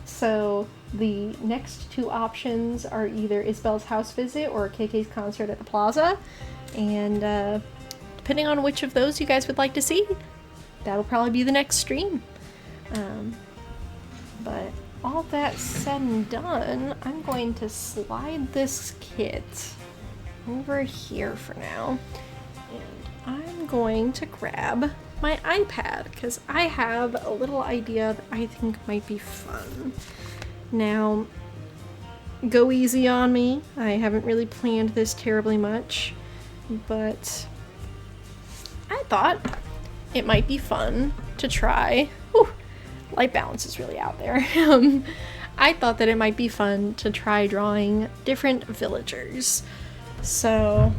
So the next 2 options are either Isabel's house visit or KK's concert at the plaza. And depending on which of those you guys would like to see, that'll probably be the next stream. But all that said and done, I'm going to slide this kit over here for now. And I'm going to grab my iPad because I have a little idea that I think might be fun. Now, go easy on me. I haven't really planned this terribly much, but I thought it might be fun to try. Whew, light balance is really out there. I thought that it might be fun to try drawing different villagers. So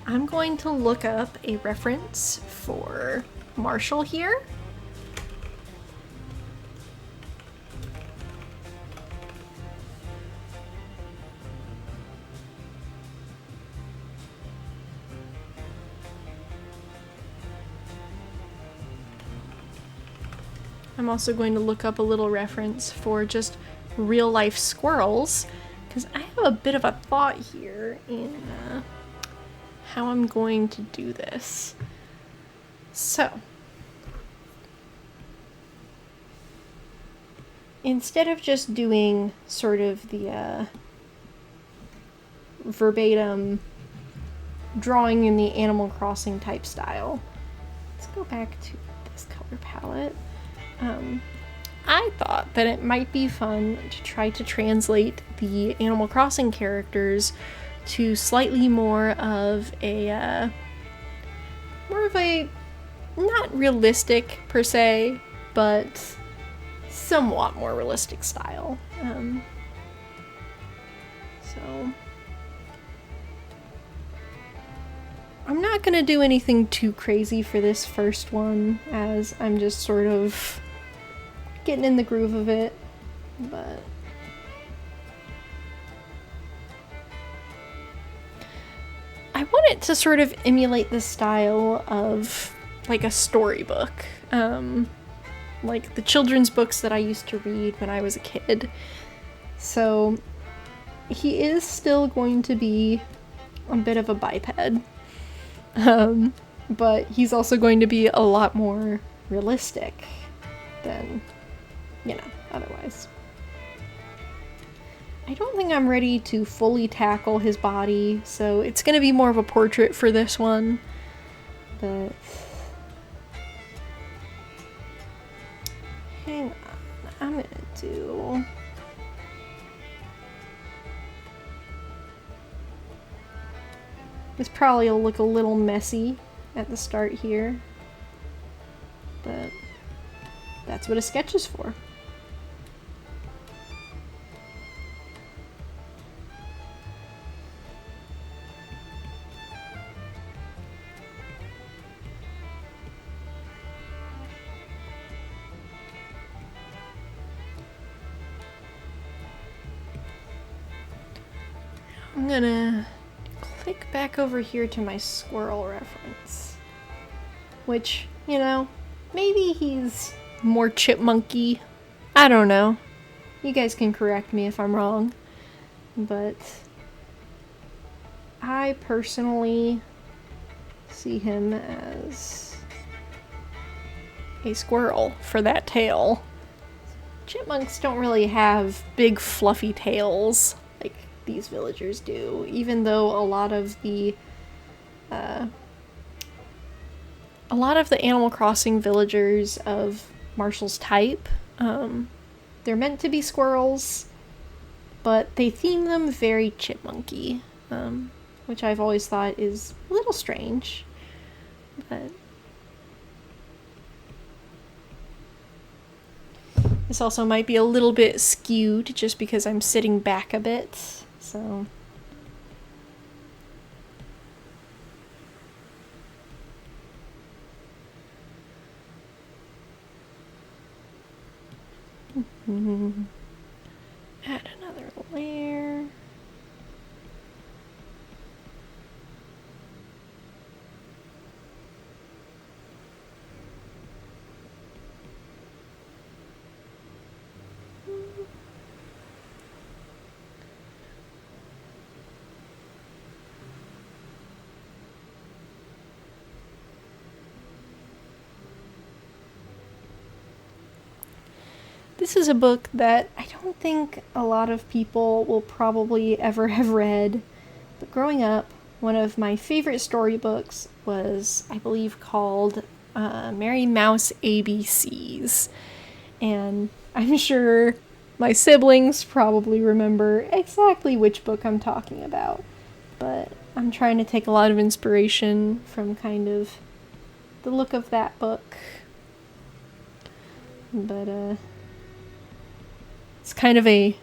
I'm going to look up a reference for Marshall here. I'm also going to look up a little reference for just real life squirrels, because I have a bit of a thought here in how I'm going to do this. So, instead of just doing sort of the verbatim drawing in the Animal Crossing type style, let's go back to this color palette. I thought that it might be fun to try to translate the Animal Crossing characters to slightly more of a not realistic per se, but somewhat more realistic style. So I'm not gonna do anything too crazy for this first one, as I'm just sort of getting in the groove of it, but I want it to sort of emulate the style of like a storybook, like the children's books that I used to read when I was a kid. So he is still going to be a bit of a biped, but he's also going to be a lot more realistic than, you know, otherwise. I don't think I'm ready to fully tackle his body, so it's going to be more of a portrait for this one. But hang on, I'm going to do... This probably will look a little messy at the start here, but that's what a sketch is for. I'm gonna click back over here to my squirrel reference, which, you know, maybe he's more chipmunky. I don't know. You guys can correct me if I'm wrong. But I personally see him as a squirrel for that tail. Chipmunks don't really have big fluffy tails like these villagers do, even though a lot of the Animal Crossing villagers of Marshall's type, they're meant to be squirrels, but they theme them very chipmunky, which I've always thought is a little strange, but this also might be a little bit skewed just because I'm sitting back a bit, so. Add another layer. This is a book that I don't think a lot of people will probably ever have read, but growing up, one of my favorite storybooks was, I believe, called Mary Mouse ABCs, and I'm sure my siblings probably remember exactly which book I'm talking about, but I'm trying to take a lot of inspiration from kind of the look of that book, but it's kind of a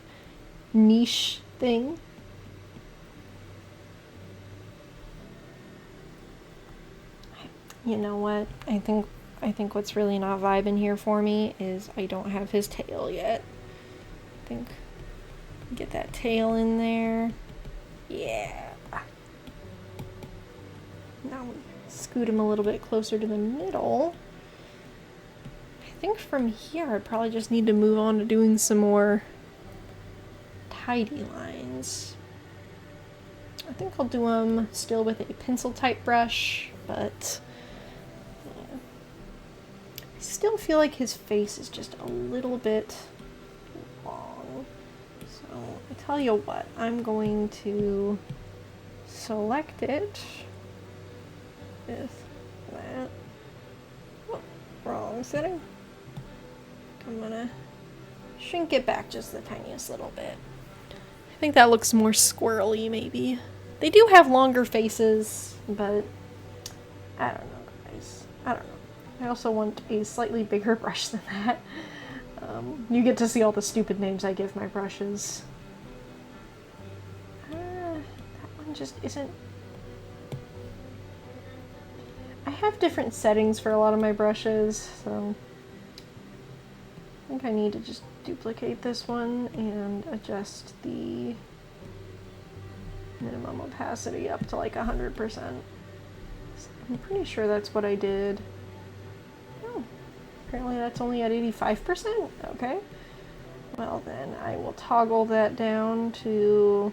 niche thing. You know what? I think what's really not vibing here for me is I don't have his tail yet. I think get that tail in there. Yeah. Now scoot him a little bit closer to the middle. I think from here I'd probably just need to move on to doing some more tidy lines. I think I'll do them still with a pencil type brush, but yeah. I still feel like his face is just a little bit long. So I tell you what, I'm going to select it with that. Oh, wrong setting. I'm gonna shrink it back just the tiniest little bit. I think that looks more squirrely, maybe. They do have longer faces, but I don't know, guys. I don't know. I also want a slightly bigger brush than that. You get to see all the stupid names I give my brushes. That one just isn't... I have different settings for a lot of my brushes, so I think I need to just duplicate this one and adjust the minimum opacity up to like 100%. I'm pretty sure that's what I did. Oh, apparently that's only at 85%. Okay. Well then, I will toggle that down to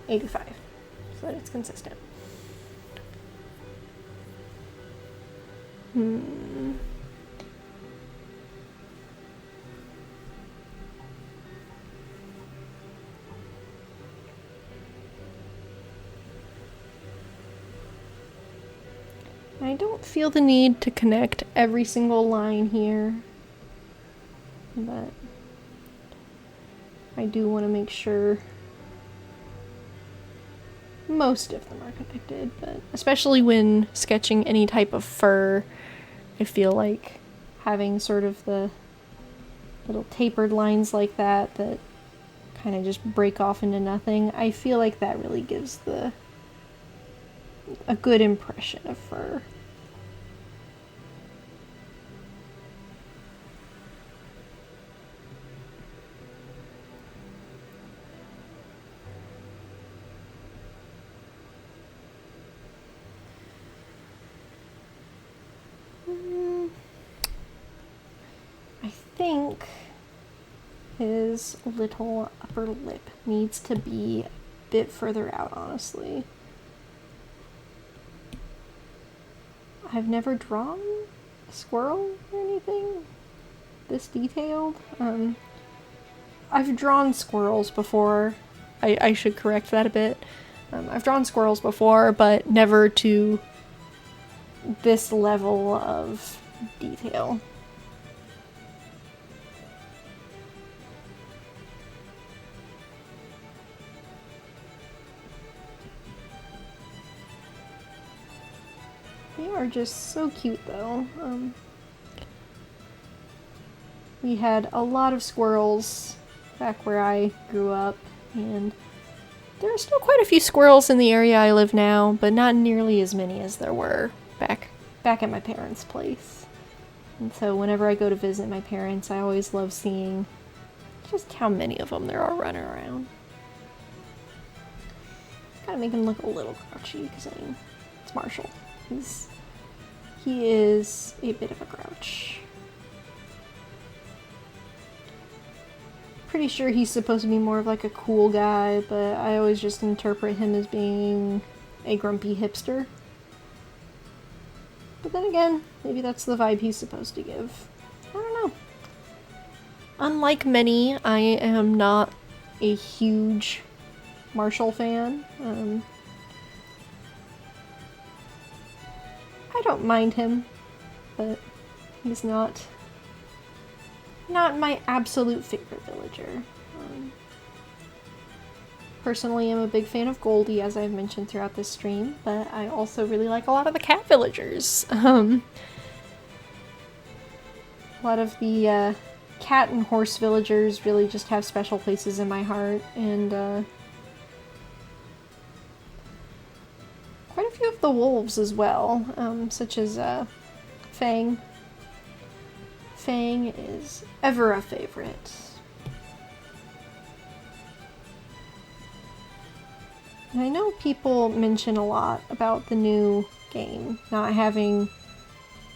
85 so that it's consistent. I don't feel the need to connect every single line here, but I do want to make sure most of them are connected, but especially when sketching any type of fur, I feel like having sort of the little tapered lines like that kind of just break off into nothing, I feel like that really gives a good impression of fur. think his little upper lip needs to be a bit further out, honestly. I've never drawn a squirrel or anything this detailed. I've drawn squirrels before. I should correct that a bit. I've drawn squirrels before, but never to this level of detail. They are just so cute, though. We had a lot of squirrels back where I grew up, and there are still quite a few squirrels in the area I live now, but not nearly as many as there were back at my parents' place. And so whenever I go to visit my parents, I always love seeing just how many of them there are running around. Gotta make him look a little grouchy, because I mean, it's Marshall. He is a bit of a grouch. Pretty sure he's supposed to be more of like a cool guy, but I always just interpret him as being a grumpy hipster. But then again, maybe that's the vibe he's supposed to give. I don't know. Unlike many, I am not a huge Marshall fan. I don't mind him, but he's not my absolute favorite villager. Personally, I'm a big fan of Goldie, as I've mentioned throughout this stream, but I also really like a lot of the cat villagers. A lot of the cat and horse villagers really just have special places in my heart, and quite a few of the wolves as well, such as Fang. Fang is ever a favorite. And I know people mention a lot about the new game not having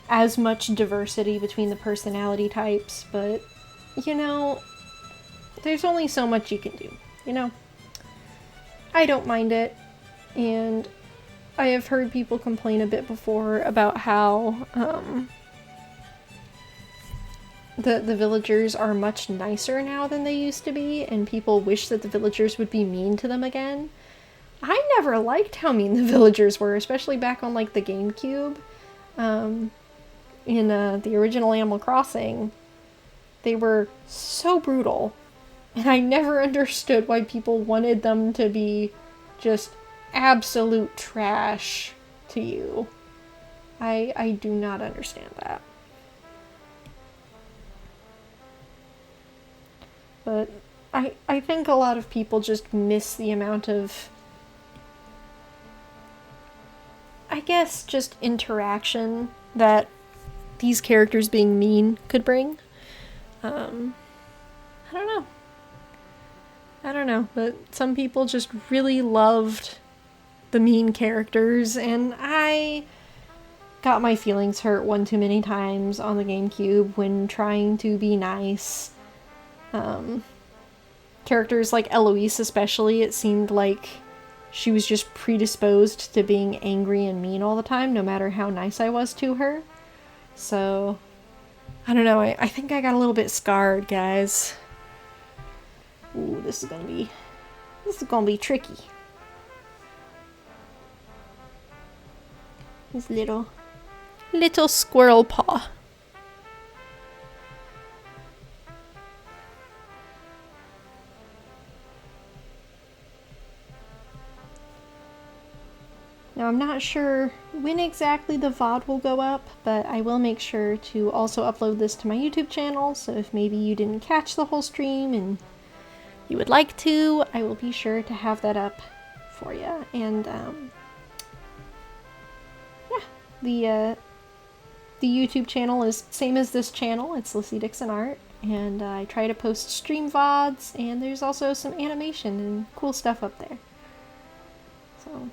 as much diversity between the personality types, but, you know, there's only so much you can do, you know? I don't mind it, and I have heard people complain a bit before about how, the villagers are much nicer now than they used to be, and people wish that the villagers would be mean to them again. I never liked how mean the villagers were, especially back on, like, the GameCube. In the original Animal Crossing, they were so brutal, and I never understood why people wanted them to be just absolute trash to you. I do not understand that. But I think a lot of people just miss the amount of, I guess, just interaction that these characters being mean could bring. I don't know, but some people just really loved the mean characters, and I got my feelings hurt one too many times on the GameCube when trying to be nice. Characters like Eloise especially, it seemed like she was just predisposed to being angry and mean all the time, no matter how nice I was to her. So, I don't know, I think I got a little bit scarred, guys. Ooh, this is gonna be tricky. His little squirrel paw. Now, I'm not sure when exactly the VOD will go up, but I will make sure to also upload this to my YouTube channel, so if maybe you didn't catch the whole stream and you would like to, I will be sure to have that up for you. And, yeah, the YouTube channel is same as this channel. It's Lissy Dixon Art, and I try to post stream VODs, and there's also some animation and cool stuff up there. So,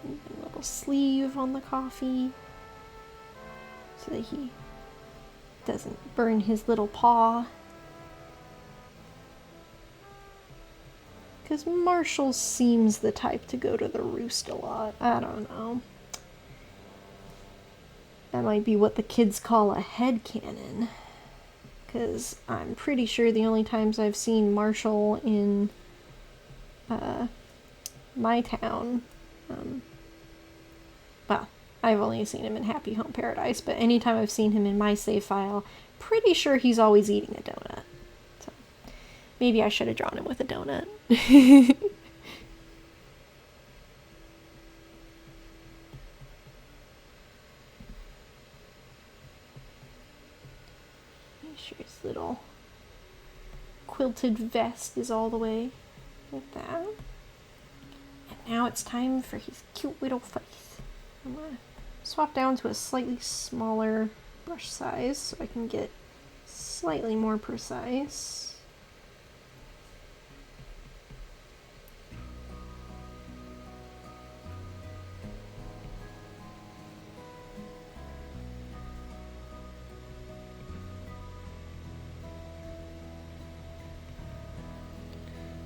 a little sleeve on the coffee. so that he doesn't burn his little paw. Because Marshall seems the type to go to the roost a lot. I don't know. That might be what the kids call a headcanon. Because I'm pretty sure the only times I've seen Marshall in my town, well, I've only seen him in Happy Home Paradise, but anytime I've seen him in my save file, pretty sure he's always eating a donut. So maybe I should have drawn him with a donut. Make sure his little quilted vest is all the way like that. And now it's time for his cute little face. I'm gonna swap down to a slightly smaller brush size so I can get slightly more precise.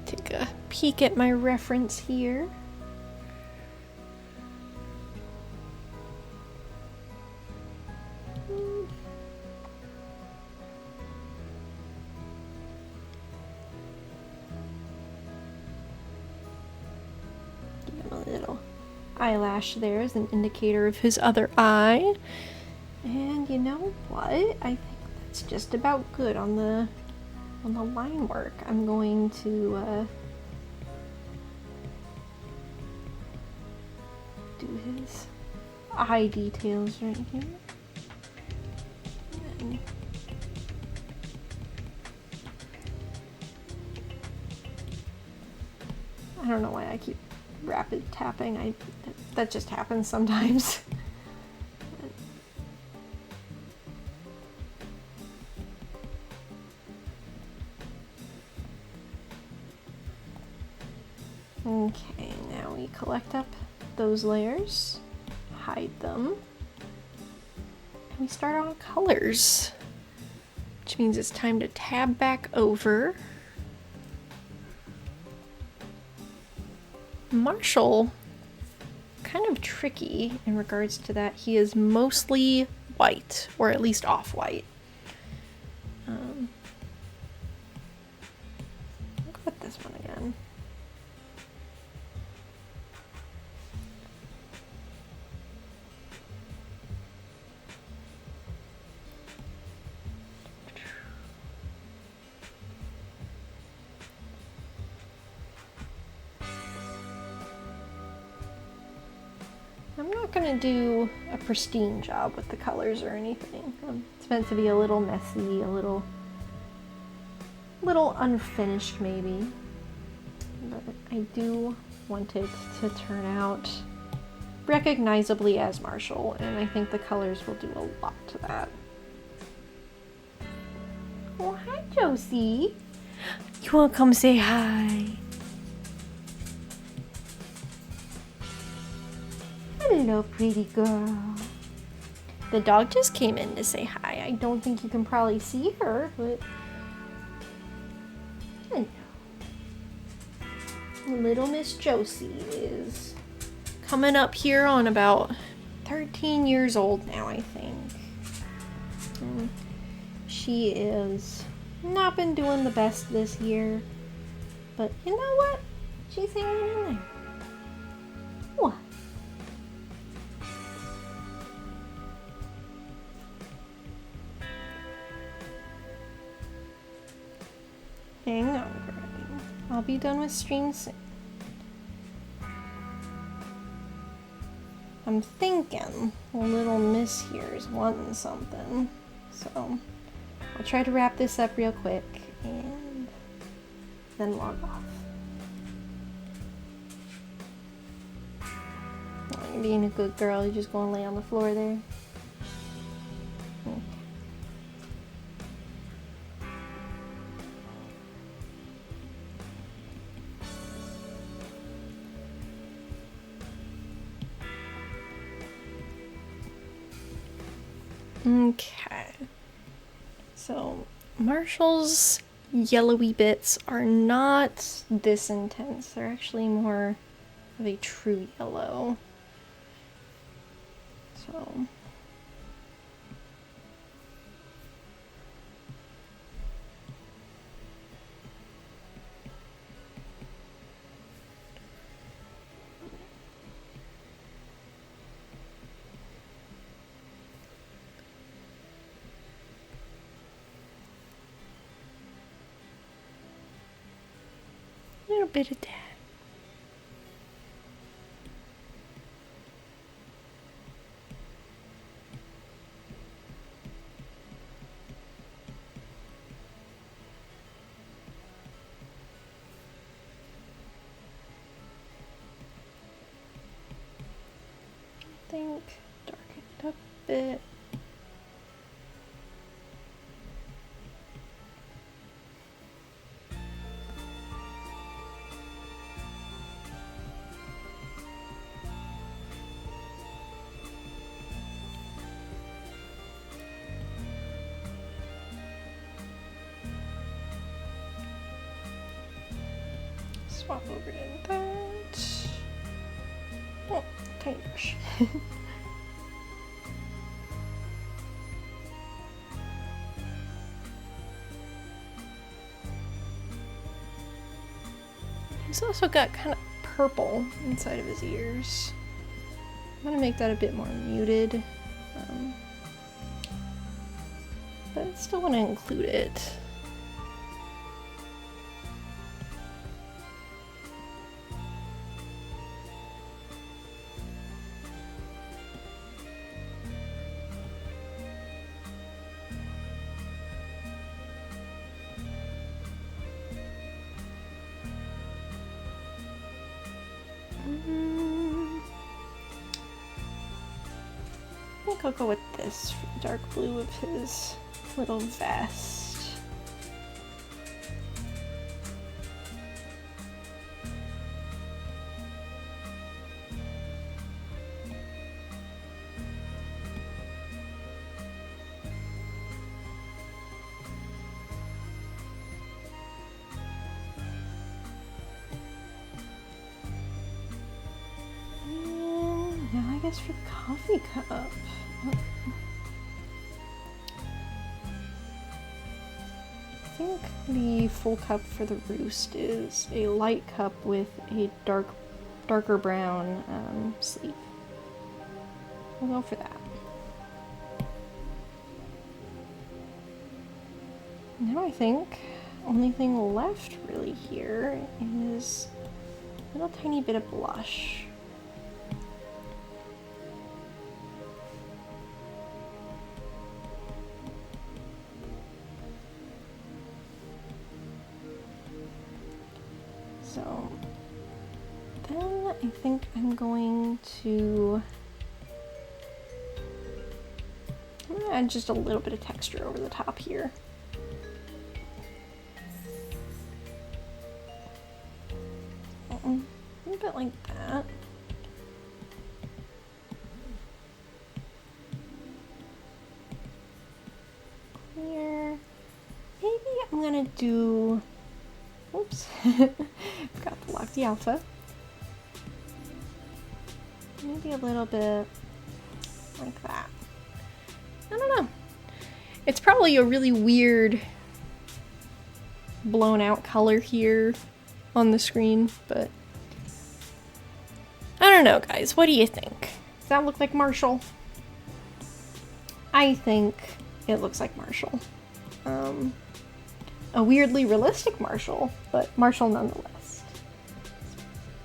Take a peek at my reference here. Eyelash there is an indicator of his other eye. And you know what? I think that's just about good on the line work. I'm going to do his eye details right here. And I don't know why I keep rapid tapping. That just happens sometimes. Okay, now we collect up those layers, hide them, and we start on colors, which means it's time to tab back over. Marshall, kind of tricky in regards to that. He is mostly white, or at least off-white. I'll go with this one again. I'm not gonna do a pristine job with the colors or anything. It's meant to be a little messy, a little unfinished maybe. But I do want it to turn out recognizably as Marshall, and I think the colors will do a lot to that. Oh, hi, Josie. You wanna come say hi? Hello, pretty girl. The dog just came in to say hi. I don't think you can probably see her, but hello. Little Miss Josie is coming up here on about 13 years old now, I think. And she is not been doing the best this year, but you know what? She's hanging in there. What? Hang on, Greg. I'll be done with stream soon. I'm thinking little Miss here is wanting something, so I'll try to wrap this up real quick and then log off. Oh, you're being a good girl. You're just going to lay on the floor there. Okay. So Marshall's yellowy bits are not this intense. They're actually more of a true yellow. So a little bit of that. I think darken it up a bit. Swap over to that. Oh, tiny brush. He's also got kind of purple inside of his ears. I'm gonna make that a bit more muted, but I still want to include it. I think I'll go with this for the dark blue of his little vest. And now I guess for the coffee cup. I think the full cup for the roost is a light cup with a darker brown sleeve. We'll go for that. Now I think only thing left really here is a little tiny bit of blush. So then I think I'm going to add just a little bit of texture over the top here. A little bit like that. Here. Maybe I'm gonna do, oops, forgot to lock the alpha. Maybe a little bit like that. I don't know. It's probably a really weird blown out color here on the screen, but I don't know, guys. What do you think? Does that look like Marshall? I think it looks like Marshall. A weirdly realistic Marshall, but Marshall nonetheless.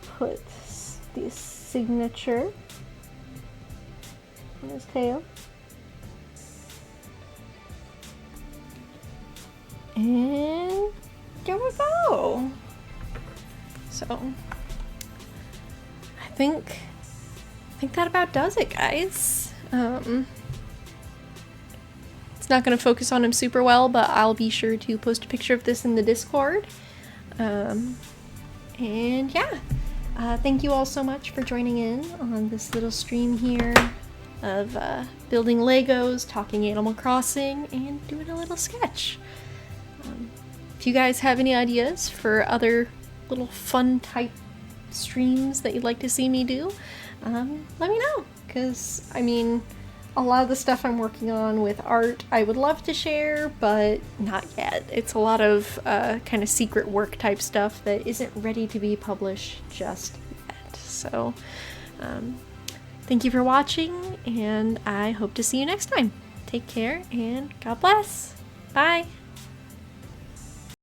Let's put this signature on his tail. And there we go. So I think that about does it, guys. It's not going to focus on him super well, but I'll be sure to post a picture of this in the Discord. And yeah, thank you all so much for joining in on this little stream here of building Legos, talking Animal Crossing, and doing a little sketch. If you guys have any ideas for other little fun type streams that you'd like to see me do, let me know, because I mean, a lot of the stuff I'm working on with art I would love to share, but not yet. It's a lot of kind of secret work type stuff that isn't ready to be published just yet. So thank you for watching, and I hope to see you next time. Take care and God bless. Bye.